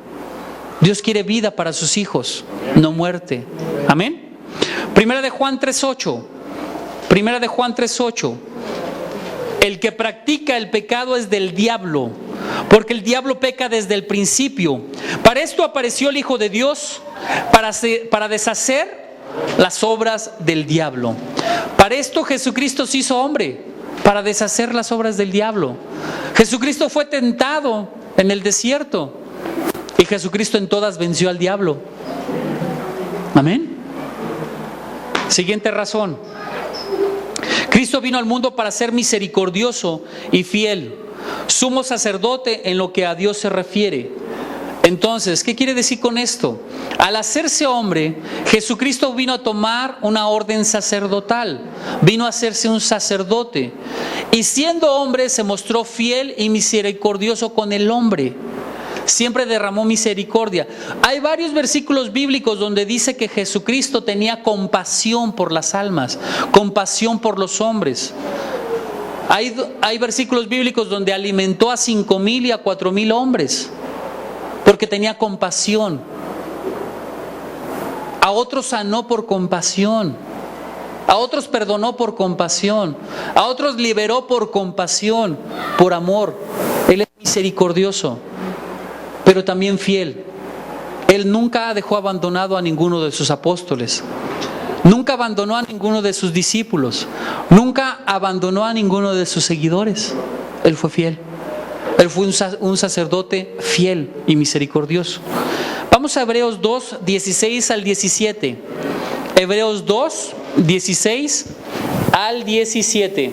Dios quiere vida para sus hijos, no muerte. Amén. Primera de Juan 3:8. Primera de Juan 3:8. El que practica el pecado es del diablo, porque el diablo peca desde el principio. Para esto apareció el Hijo de Dios, para deshacer las obras del diablo. Para esto Jesucristo se hizo hombre, para deshacer las obras del diablo. Jesucristo fue tentado en el desierto, y Jesucristo en todas venció al diablo. Amén. Siguiente razón. Cristo vino al mundo para ser misericordioso y fiel, sumo sacerdote en lo que a Dios se refiere. Entonces, ¿qué quiere decir con esto? Al hacerse hombre, Jesucristo vino a tomar una orden sacerdotal, vino a hacerse un sacerdote, y siendo hombre se mostró fiel y misericordioso con el hombre. Siempre derramó misericordia. Hay varios versículos bíblicos donde dice que Jesucristo tenía compasión por las almas, compasión por los hombres. Hay versículos bíblicos donde alimentó a 5,000 y a 4,000 hombres, porque tenía compasión. A otros sanó por compasión, a otros perdonó por compasión, a otros liberó por compasión, por amor. Él es misericordioso, pero también fiel. Él nunca dejó abandonado a ninguno de sus apóstoles, nunca abandonó a ninguno de sus discípulos, nunca abandonó a ninguno de sus seguidores. Él fue fiel. Él fue un sacerdote fiel y misericordioso. Vamos a Hebreos 2, 16 al 17. Hebreos 2, 16 al 17.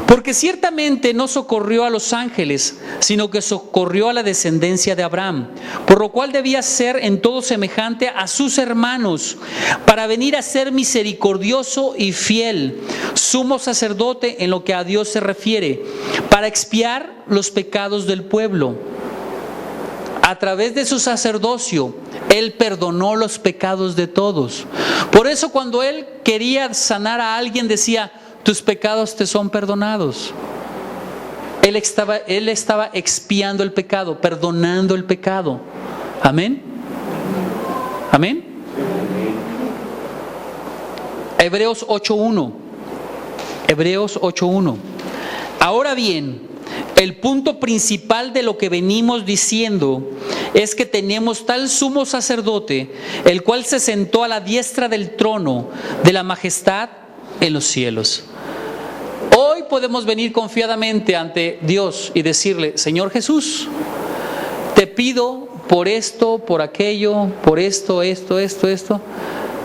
Porque ciertamente no socorrió a los ángeles, sino que socorrió a la descendencia de Abraham, por lo cual debía ser en todo semejante a sus hermanos, para venir a ser misericordioso y fiel, sumo sacerdote en lo que a Dios se refiere, para expiar los pecados del pueblo. A través de su sacerdocio, Él perdonó los pecados de todos. Por eso cuando Él quería sanar a alguien decía: tus pecados te son perdonados. Él estaba expiando el pecado, perdonando el pecado. Amén. Amén. Hebreos 8:1. Hebreos 8:1. Ahora bien, el punto principal de lo que venimos diciendo es que tenemos tal sumo sacerdote, el cual se sentó a la diestra del trono de la majestad en los cielos. podemos venir confiadamente ante Dios y decirle: Señor Jesús, te pido por esto, por aquello, por esto.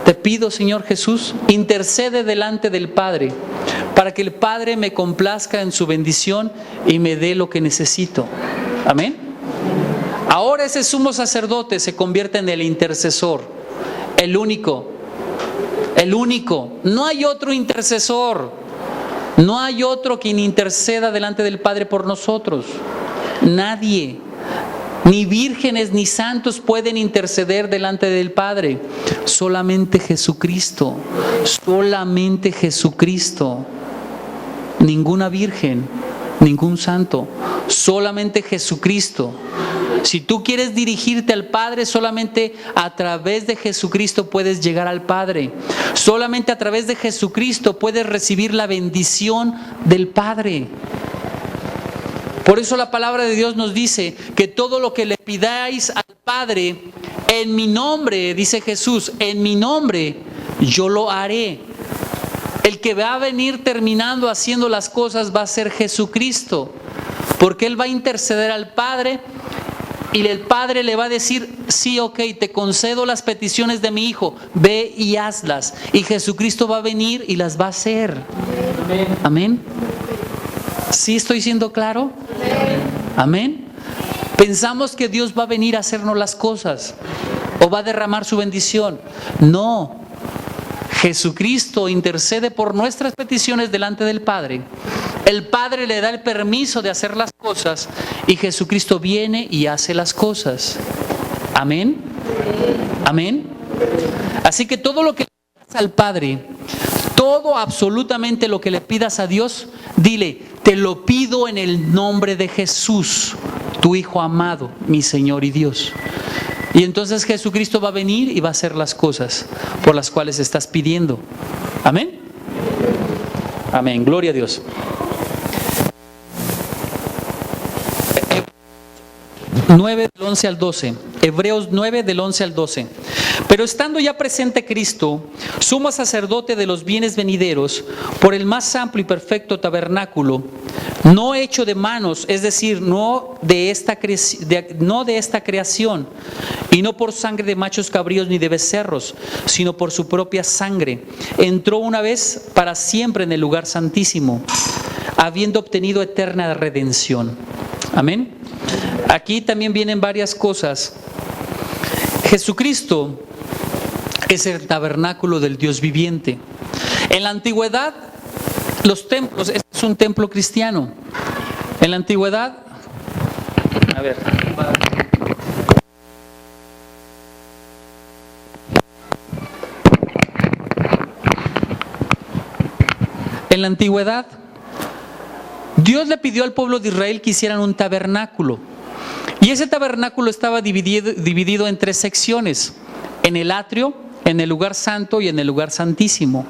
Te pido, Señor Jesús, intercede delante del Padre para que el Padre me complazca en su bendición y me dé lo que necesito. Amén. Ahora ese sumo sacerdote se convierte en el intercesor, el único. No hay otro intercesor, no hay otro quien interceda delante del Padre por nosotros. Nadie. Ni vírgenes ni santos pueden interceder delante del Padre. Solamente Jesucristo. Solamente Jesucristo. Ninguna virgen, ningún santo. Solamente Jesucristo. Si tú quieres dirigirte al Padre, solamente a través de Jesucristo puedes llegar al Padre. Solamente a través de Jesucristo puedes recibir la bendición del Padre. Por eso la palabra de Dios nos dice que todo lo que le pidáis al Padre en mi nombre, dice Jesús, en mi nombre yo lo haré. El que va a venir terminando haciendo las cosas va a ser Jesucristo, porque Él va a interceder al Padre y el Padre le va a decir: sí, ok, te concedo las peticiones de mi Hijo, ve y hazlas. Y Jesucristo va a venir y las va a hacer. Amén. ¿Sí estoy siendo claro? Amén. Pensamos que Dios va a venir a hacernos las cosas o va a derramar su bendición. No. Jesucristo intercede por nuestras peticiones delante del Padre. El Padre le da el permiso de hacer las cosas y Jesucristo viene y hace las cosas. Amén. Amén. Así que todo lo que le pidas al Padre, todo absolutamente lo que le pidas a Dios, dile: te lo pido en el nombre de Jesús, tu Hijo amado, mi Señor y Dios. Y entonces Jesucristo va a venir y va a hacer las cosas por las cuales estás pidiendo. Amén. Amén. Gloria a Dios. 9 del 11 al 12. Hebreos 9 del 11 al 12. Pero estando ya presente Cristo, sumo sacerdote de los bienes venideros, por el más amplio y perfecto tabernáculo, no hecho de manos, es decir, no de esta creación, y no por sangre de machos cabríos ni de becerros, sino por su propia sangre, entró una vez para siempre en el lugar santísimo, habiendo obtenido eterna redención. Amén. Aquí también vienen varias cosas. Jesucristo es el tabernáculo del Dios viviente. En la antigüedad, los templos, este es un templo cristiano. En la antigüedad, en la antigüedad, Dios le pidió al pueblo de Israel que hicieran un tabernáculo. Y ese tabernáculo estaba dividido en 3 secciones: en el atrio, en el lugar santo y en el lugar santísimo.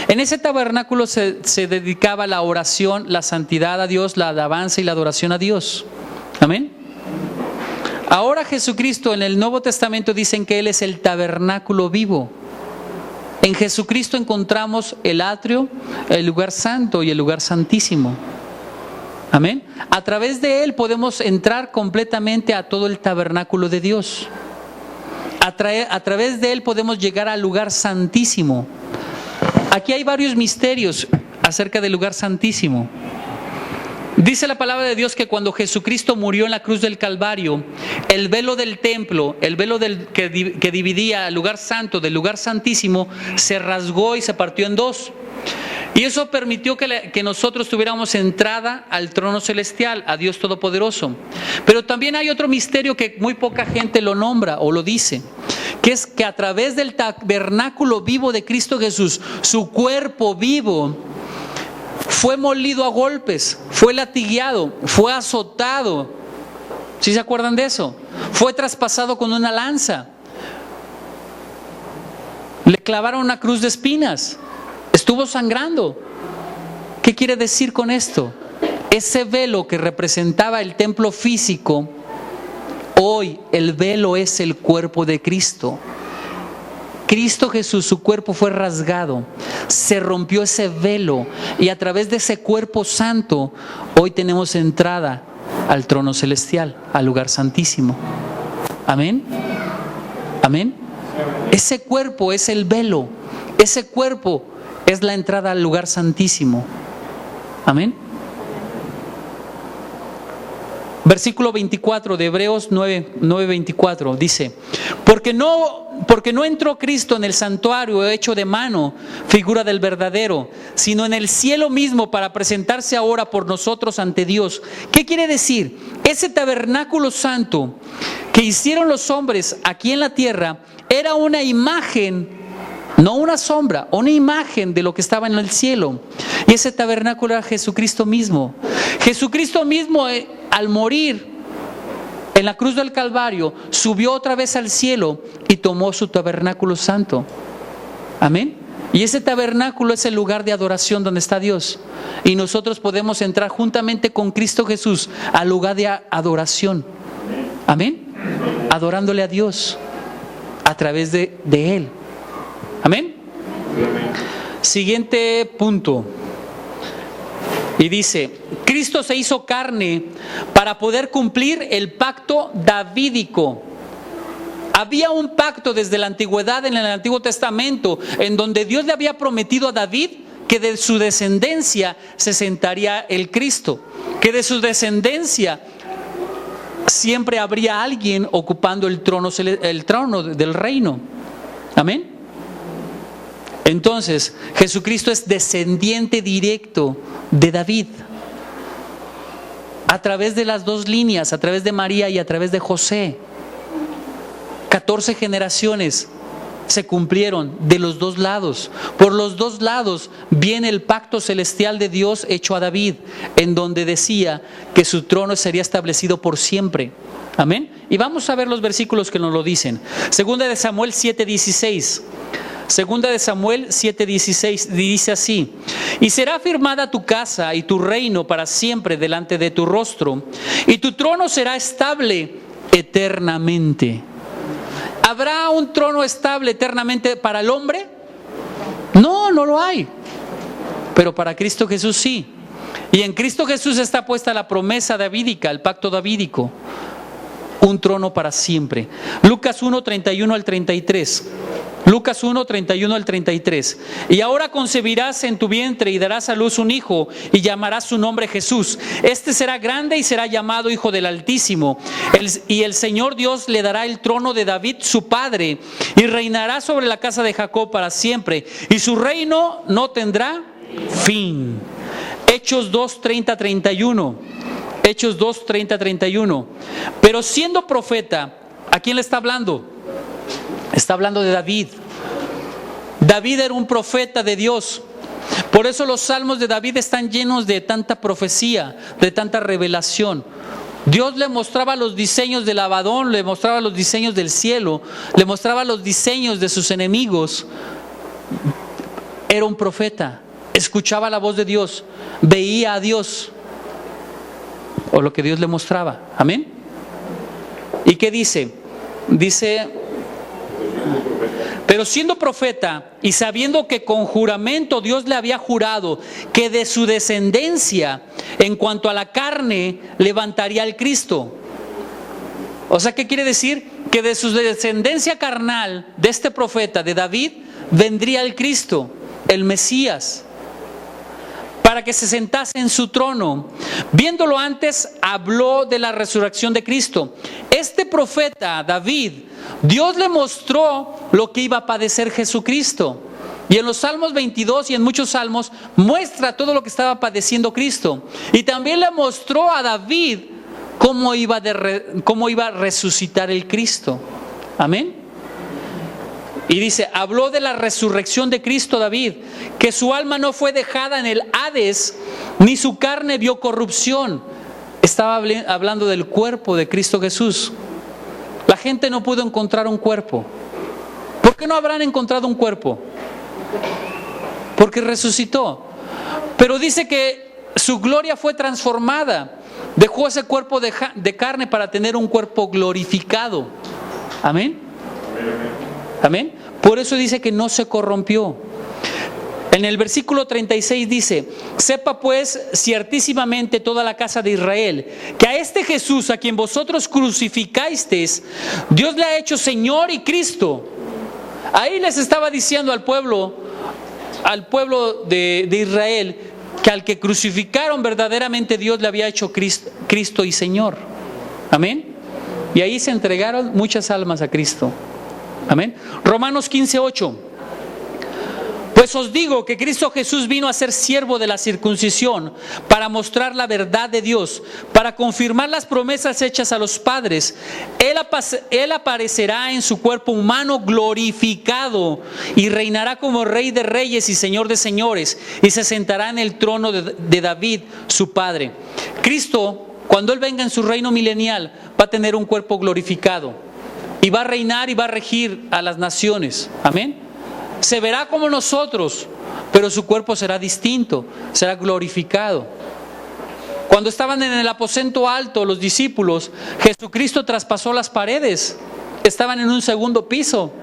En ese tabernáculo se dedicaba la oración, la santidad a Dios, la alabanza y la adoración a Dios. Amén. Ahora Jesucristo, en el Nuevo Testamento dicen que Él es el tabernáculo vivo. En Jesucristo encontramos el atrio, el lugar santo y el lugar santísimo. Amén. A través de Él podemos entrar completamente a todo el tabernáculo de Dios. A través de Él podemos llegar al lugar santísimo. Aquí hay varios misterios acerca del lugar santísimo. Dice la palabra de Dios que cuando Jesucristo murió en la cruz del Calvario, el velo del templo, el velo que dividía el lugar santo del lugar santísimo, se rasgó y se partió en 2. Y eso permitió que nosotros tuviéramos entrada al trono celestial, a Dios Todopoderoso. Pero también hay otro misterio que muy poca gente lo nombra o lo dice, que es que a través del tabernáculo vivo de Cristo Jesús, su cuerpo vivo fue molido a golpes, fue latigueado, fue azotado. ¿Sí se acuerdan de eso? Fue traspasado con una lanza. Le clavaron una cruz de espinas. Estuvo sangrando. ¿Qué quiere decir con esto? Ese velo que representaba el templo físico, hoy el velo es el cuerpo de Cristo. Cristo Jesús, su cuerpo fue rasgado, se rompió ese velo y a través de ese cuerpo santo hoy tenemos entrada al trono celestial, al lugar santísimo. Amén. Amén. Ese cuerpo es el velo, ese cuerpo es la entrada al lugar santísimo. Amén. Versículo 24 de Hebreos 9:24 dice: porque no entró Cristo en el santuario hecho de mano, figura del verdadero, sino en el cielo mismo para presentarse ahora por nosotros ante Dios. ¿Qué quiere decir? Ese tabernáculo santo que hicieron los hombres aquí en la tierra era una imagen, no una sombra, una imagen de lo que estaba en el cielo. Y ese tabernáculo era Jesucristo mismo. Jesucristo mismo, al morir en la cruz del Calvario, subió otra vez al cielo y tomó su tabernáculo santo. Amén. Y ese tabernáculo es el lugar de adoración donde está Dios. Y nosotros podemos entrar juntamente con Cristo Jesús al lugar de adoración. Amén. Adorándole a Dios a través de Él. Amén. Siguiente punto. Y dice: Cristo se hizo carne para poder cumplir el pacto davídico. Había un pacto desde la antigüedad, en el Antiguo Testamento, en donde Dios le había prometido a David que de su descendencia se sentaría el Cristo, que de su descendencia siempre habría alguien ocupando el trono del reino. Amén. Entonces, Jesucristo es descendiente directo de David, a través de las dos líneas, a través de María y a través de José. 14 generaciones se cumplieron de los dos lados. Por los dos lados viene el pacto celestial de Dios hecho a David, en donde decía que su trono sería establecido por siempre. Amén. Y vamos a ver los versículos que nos lo dicen. Segunda de Samuel 7:16. Segunda de Samuel 7:16 dice así: y será afirmada tu casa y tu reino para siempre delante de tu rostro, y tu trono será estable eternamente. ¿Habrá un trono estable eternamente para el hombre? No, no lo hay. Pero para Cristo Jesús sí. Y en Cristo Jesús está puesta la promesa davídica, el pacto davídico. Un trono para siempre. Lucas 1:31 al 33. Lucas 1:31 al 33. Y ahora concebirás en tu vientre y darás a luz un hijo y llamarás su nombre Jesús. Este será grande y será llamado Hijo del Altísimo. Y el Señor Dios le dará el trono de David su padre y reinará sobre la casa de Jacob para siempre. Y su reino no tendrá fin. Hechos 2:30-31. Hechos 2:30-31. Pero siendo profeta, ¿a quién le está hablando? Está hablando de David. David era un profeta de Dios. Por eso los salmos de David están llenos de tanta profecía, de tanta revelación. Dios le mostraba los diseños del Abadón, le mostraba los diseños del cielo, le mostraba los diseños de sus enemigos. Era un profeta, escuchaba la voz de Dios, veía a Dios, o lo que Dios le mostraba. Amén. ¿Y qué dice? Dice: pero siendo profeta y sabiendo que con juramento Dios le había jurado que de su descendencia, en cuanto a la carne, levantaría al Cristo. O sea, ¿qué quiere decir? Que de su descendencia carnal, de este profeta, de David, vendría el Cristo, el Mesías, para que se sentase en su trono. Viéndolo antes, habló de la resurrección de Cristo. Este profeta, David, Dios le mostró lo que iba a padecer Jesucristo. Y en los Salmos 22 y en muchos salmos muestra todo lo que estaba padeciendo Cristo. Y también le mostró a David cómo iba a resucitar el Cristo. Amén. Y dice, habló de la resurrección de Cristo David, que su alma no fue dejada en el Hades, ni su carne vio corrupción. Estaba hablando del cuerpo de Cristo Jesús. La gente no pudo encontrar un cuerpo. ¿Por qué no habrán encontrado un cuerpo? Porque resucitó. Pero dice que su gloria fue transformada. Dejó ese cuerpo de carne para tener un cuerpo glorificado. Amén. Amén. Por eso dice que no se corrompió. En el versículo 36 dice: sepa pues ciertísimamente toda la casa de Israel, que a este Jesús a quien vosotros crucificasteis, Dios le ha hecho Señor y Cristo. Ahí les estaba diciendo al pueblo de Israel, que al que crucificaron verdaderamente Dios le había hecho Cristo y Señor. Amén. Y ahí se entregaron muchas almas a Cristo. Amén. Romanos 15:8. Pues os digo que Cristo Jesús vino a ser siervo de la circuncisión para mostrar la verdad de Dios, para confirmar las promesas hechas a los padres. Él aparecerá en su cuerpo humano glorificado y reinará como Rey de reyes y Señor de señores, y se sentará en el trono de David, su padre. Cristo, cuando Él venga en su reino milenial, va a tener un cuerpo glorificado y va a reinar y va a regir a las naciones. Amén. Se verá como nosotros, pero su cuerpo será distinto, será glorificado. Cuando estaban en el aposento alto los discípulos, Jesucristo traspasó las paredes. Estaban en un segundo piso.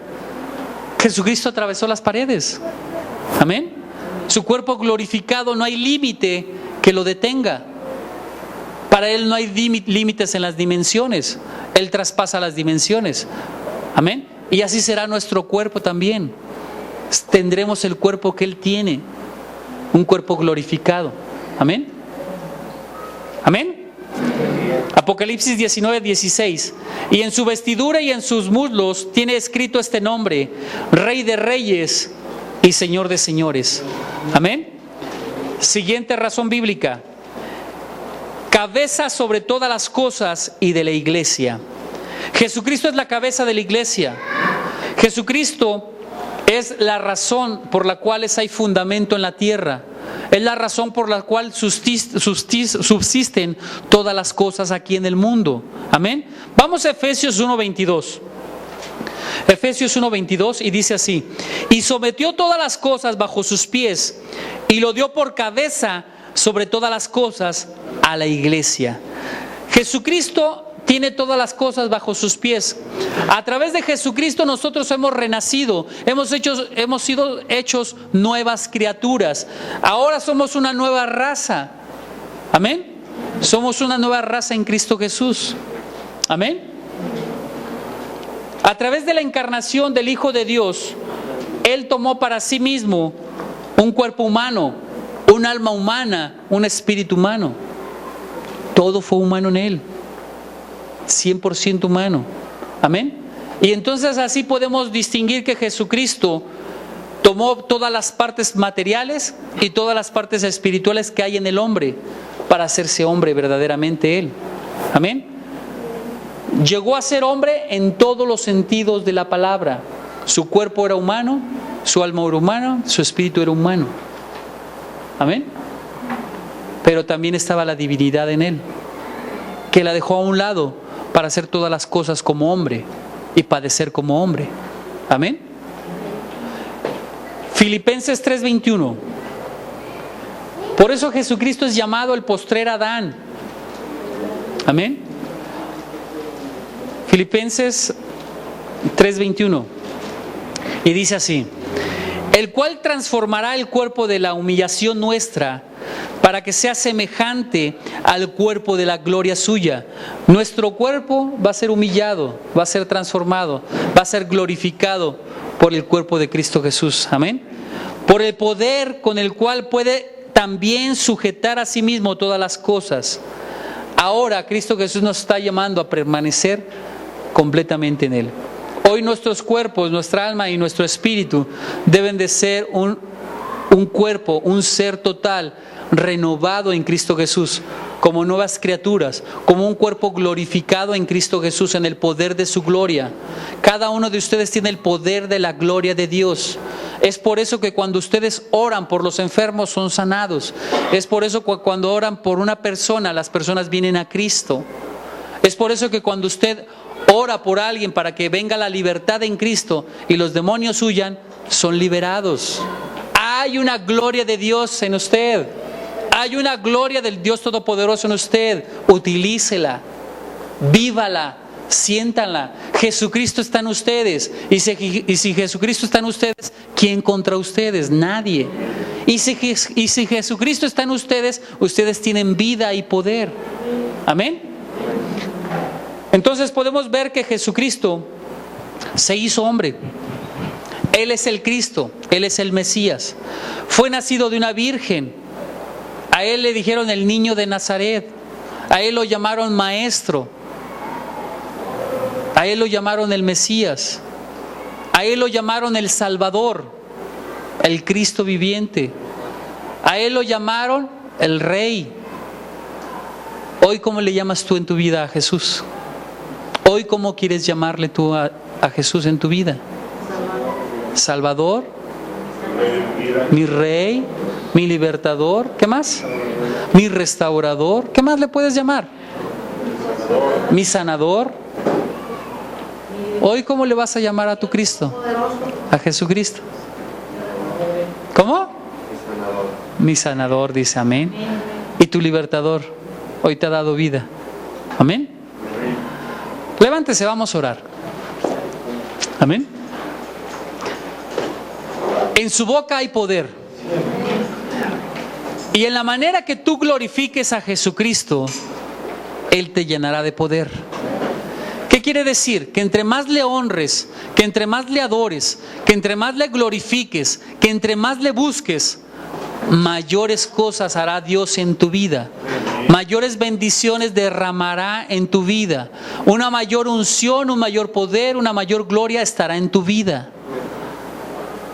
Jesucristo atravesó las paredes. Amén. Su cuerpo glorificado, no hay límite que lo detenga. Para Él no hay límites en las dimensiones. Él traspasa las dimensiones. Amén. Y así será nuestro cuerpo también. Tendremos el cuerpo que Él tiene, un cuerpo glorificado. Amén. Amén. Apocalipsis 19:16. Y en su vestidura y en sus muslos tiene escrito este nombre: Rey de reyes y Señor de señores. Amén. Siguiente razón bíblica: cabeza sobre todas las cosas y de la iglesia. Jesucristo es la cabeza de la iglesia. Jesucristo es la razón por la cual hay fundamento en la tierra. Es la razón por la cual subsisten todas las cosas aquí en el mundo. Amén. Vamos a Efesios 1:22. Efesios 1:22, y dice así: y sometió todas las cosas bajo sus pies y lo dio por cabeza sobre todas las cosas a la iglesia. Jesucristo tiene todas las cosas bajo sus pies. A través de Jesucristo nosotros hemos renacido, hemos sido hechos nuevas criaturas. Ahora somos una nueva raza. Amén. Somos una nueva raza en Cristo Jesús. Amén. A través de la encarnación del Hijo de Dios, Él tomó para sí mismo un cuerpo humano, un alma humana, un espíritu humano. Todo fue humano en Él. 100% humano. Amén. Y entonces así podemos distinguir que Jesucristo tomó todas las partes materiales y todas las partes espirituales que hay en el hombre para hacerse hombre verdaderamente Él. Amén. Llegó a ser hombre en todos los sentidos de la palabra. Su cuerpo era humano, su alma era humana, su espíritu era humano. Amén. Pero también estaba la divinidad en Él, que la dejó a un lado para hacer todas las cosas como hombre y padecer como hombre. Amén. Filipenses 3:21. Por eso Jesucristo es llamado el postrer Adán. Amén. Filipenses 3:21. Y dice así: el cual transformará el cuerpo de la humillación nuestra para que sea semejante al cuerpo de la gloria suya. Nuestro cuerpo va a ser humillado, va a ser transformado, va a ser glorificado por el cuerpo de Cristo Jesús. Amén. Por el poder con el cual puede también sujetar a sí mismo todas las cosas. Ahora Cristo Jesús nos está llamando a permanecer completamente en Él. Hoy nuestros cuerpos, nuestra alma y nuestro espíritu deben de ser un cuerpo, un ser total, renovado en Cristo Jesús, como nuevas criaturas, como un cuerpo glorificado en Cristo Jesús, en el poder de su gloria. Cada uno de ustedes tiene el poder de la gloria de Dios. Es por eso que cuando ustedes oran por los enfermos son sanados. Es por eso que cuando oran por una persona, las personas vienen a Cristo. Es por eso que cuando usted ora por alguien para que venga la libertad en Cristo y los demonios huyan, son liberados. Hay una gloria de Dios en usted. Hay una gloria del Dios Todopoderoso en usted. Utilícela, vívala, Siéntanla. Jesucristo está en ustedes. Y si Jesucristo está en ustedes, ¿quién contra ustedes? Nadie. Y si Jesucristo está en ustedes, ustedes tienen vida y poder. Amén. Entonces podemos ver que Jesucristo se hizo hombre. Él es el Cristo, Él es el Mesías. Fue nacido de una virgen. A Él le dijeron el niño de Nazaret. A Él lo llamaron maestro. A Él lo llamaron el Mesías. A Él lo llamaron el Salvador, el Cristo viviente. A Él lo llamaron el Rey. Hoy, ¿cómo le llamas tú en tu vida a Jesús? Hoy, ¿cómo quieres llamarle tú a Jesús en tu vida? Salvador, mi Rey, mi Libertador. ¿Qué más? Mi Restaurador. ¿Qué más le puedes llamar? Mi Sanador. Hoy, ¿cómo le vas a llamar a tu Cristo? A Jesucristo. ¿Cómo? Mi Sanador, dice amén. Y tu Libertador, hoy te ha dado vida. Amén. Levántese, vamos a orar. Amén. En su boca hay poder. Y en la manera que tú glorifiques a Jesucristo, Él te llenará de poder. ¿Qué quiere decir? Que entre más le honres, que entre más le adores, que entre más le glorifiques, que entre más le busques, mayores cosas hará Dios en tu vida. Mayores bendiciones derramará en tu vida. Una mayor unción, un mayor poder, una mayor gloria estará en tu vida.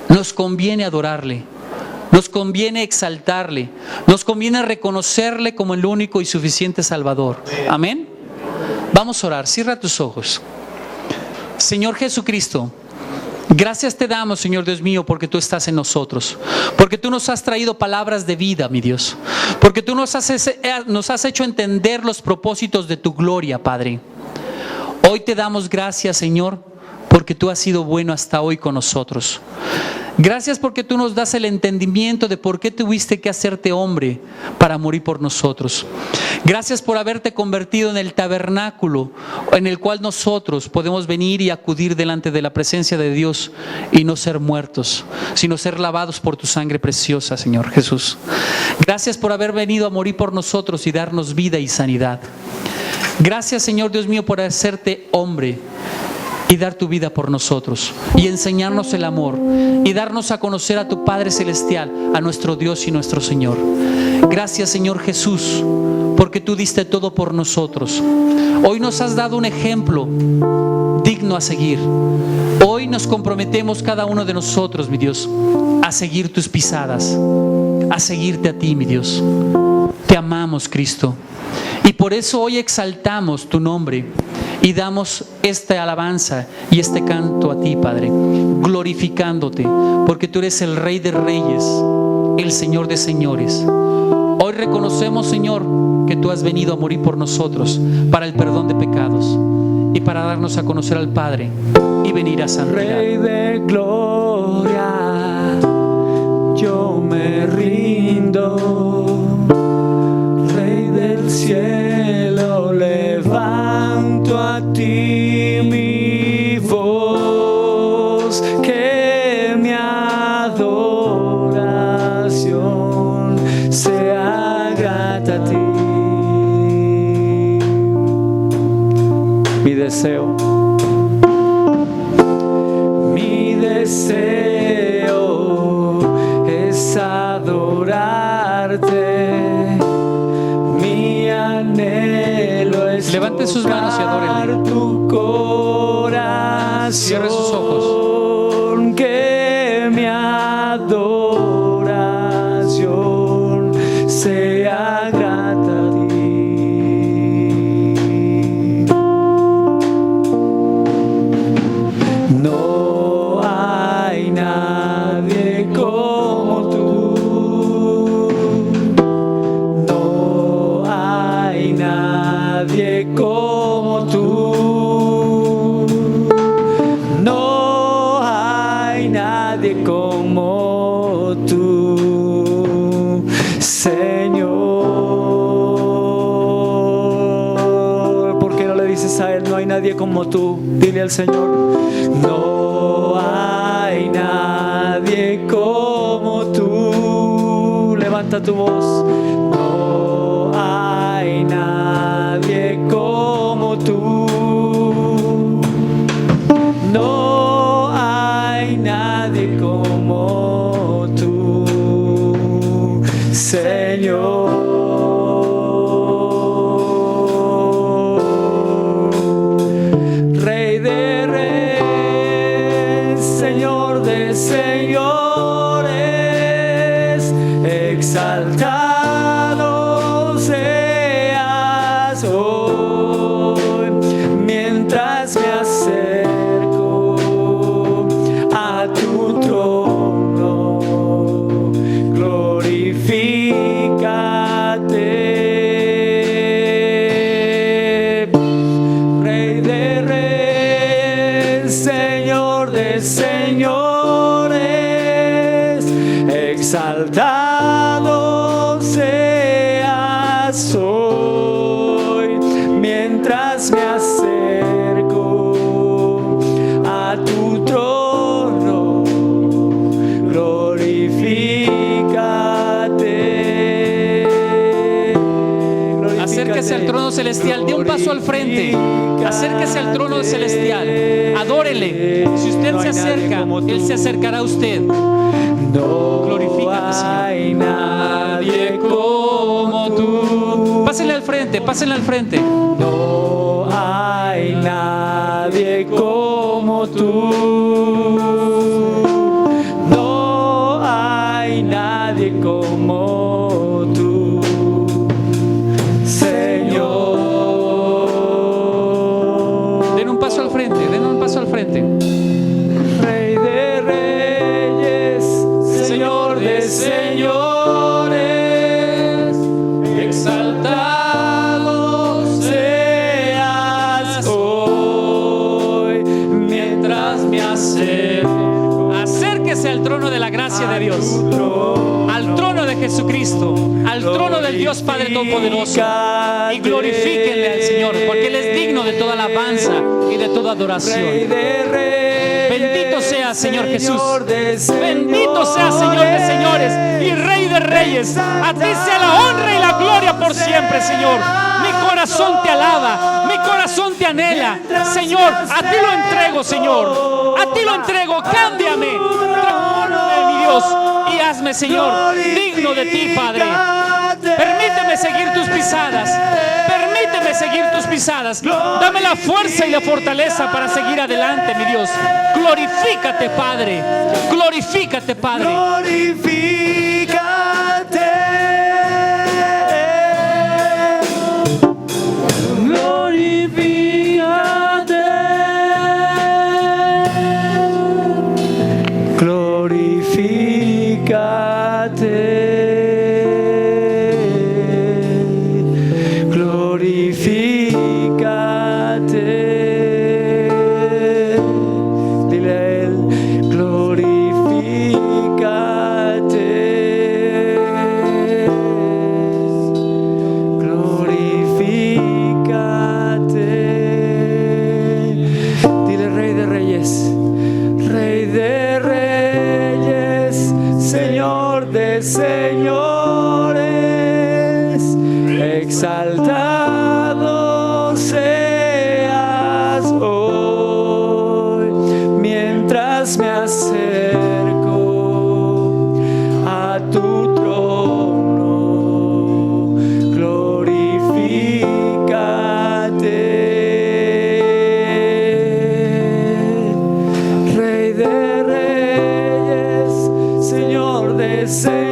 Nos conviene adorarle, nos conviene exaltarle, nos conviene reconocerle como el único y suficiente Salvador. Amén. Vamos a orar, cierra tus ojos. Señor Jesucristo, gracias te damos, Señor Dios mío, porque tú estás en nosotros, porque tú nos has traído palabras de vida, mi Dios, porque tú nos has hecho entender los propósitos de tu gloria, Padre. Hoy te damos gracias, Señor, porque tú has sido bueno hasta hoy con nosotros. Gracias porque tú nos das el entendimiento de por qué tuviste que hacerte hombre para morir por nosotros. Gracias por haberte convertido en el tabernáculo en el cual nosotros podemos venir y acudir delante de la presencia de Dios y no ser muertos, sino ser lavados por tu sangre preciosa, Señor Jesús. Gracias por haber venido a morir por nosotros y darnos vida y sanidad. Gracias, Señor Dios mío, por hacerte hombre y dar tu vida por nosotros y enseñarnos el amor y darnos a conocer a tu Padre Celestial, a nuestro Dios y nuestro Señor. Gracias, Señor Jesús, porque tú diste todo por nosotros. Hoy nos has dado un ejemplo digno a seguir. Hoy nos comprometemos cada uno de nosotros, mi Dios, a seguir tus pisadas, a seguirte a ti, mi Dios. Te amamos, Cristo, y por eso hoy exaltamos tu nombre y damos esta alabanza y este canto a ti, Padre, glorificándote, porque tú eres el Rey de Reyes, el Señor de Señores. Hoy reconocemos, Señor, que tú has venido a morir por nosotros para el perdón de pecados y para darnos a conocer al Padre y venir a santidad. Rey de gloria, yo me rindo. Rey del cielo, levanto a ti mi voz, que mi adoración sea grata a ti. Mi deseo es adorarte. Mi anhelo es levante sus manos y adórenle. Tu corazón. Cierre sus ojos. Que mi adoración sea grata a ti. No hay nadie como tú. No hay nadie como tú. No hay nadie como tú, Señor. ¿Por qué no le dices a Él, no hay nadie nadie como tú. Dile al Señor, no hay nadie como tú. Levanta tu voz. No hay nadie como tú. No hay nadie como tú, Señor. Rey de reyes, Señor de señores, exaltado seas hoy, mientras me acerco a tu trono, glorifícate. Rey de reyes, Señor de señores, exaltado seas hoy, mientras me acerco a tu trono, glorifícate. Acérquese al trono celestial, dé un paso al frente. Acérquese al trono celestial, adórele. Si usted se acerca, Él se acercará a usted. No Glorifícate, Señor. hay nadie como tú. Pásenle al frente, pásenle al frente. No hay nadie como tú. No hay nadie como tú, Señor. Den un paso al frente, den un paso al frente. Rey de reyes, Señor de señores, exaltado seas hoy, mientras me acerco. Acérquese al trono de la gracia de Dios, al trono de Jesucristo, al trono del Dios Padre Todopoderoso, y glorifíquenle al Señor, porque Él es digno de toda alabanza y de toda adoración. Rey de reyes, Bendito sea, Señor Jesús. Señor de Bendito sea, Señor de señores y Rey de reyes. A ti sea la honra y la gloria por siempre, Señor. Mi corazón te alaba, mi corazón te anhela. Señor, a ti lo entrego, Señor. A ti lo entrego. Cámbiame, transfórmame, mi Dios, y hazme, Señor, digno de ti, Padre. Permíteme seguir tus pisadas. Permíteme seguir tus pisadas. Dame la fuerza y la fortaleza para seguir adelante, mi Dios. Glorifícate, Padre. Glorifícate, Padre. Glorifícate. exaltado seas hoy, mientras me acerco a tu trono, glorifícate, Rey de reyes, Señor de señores.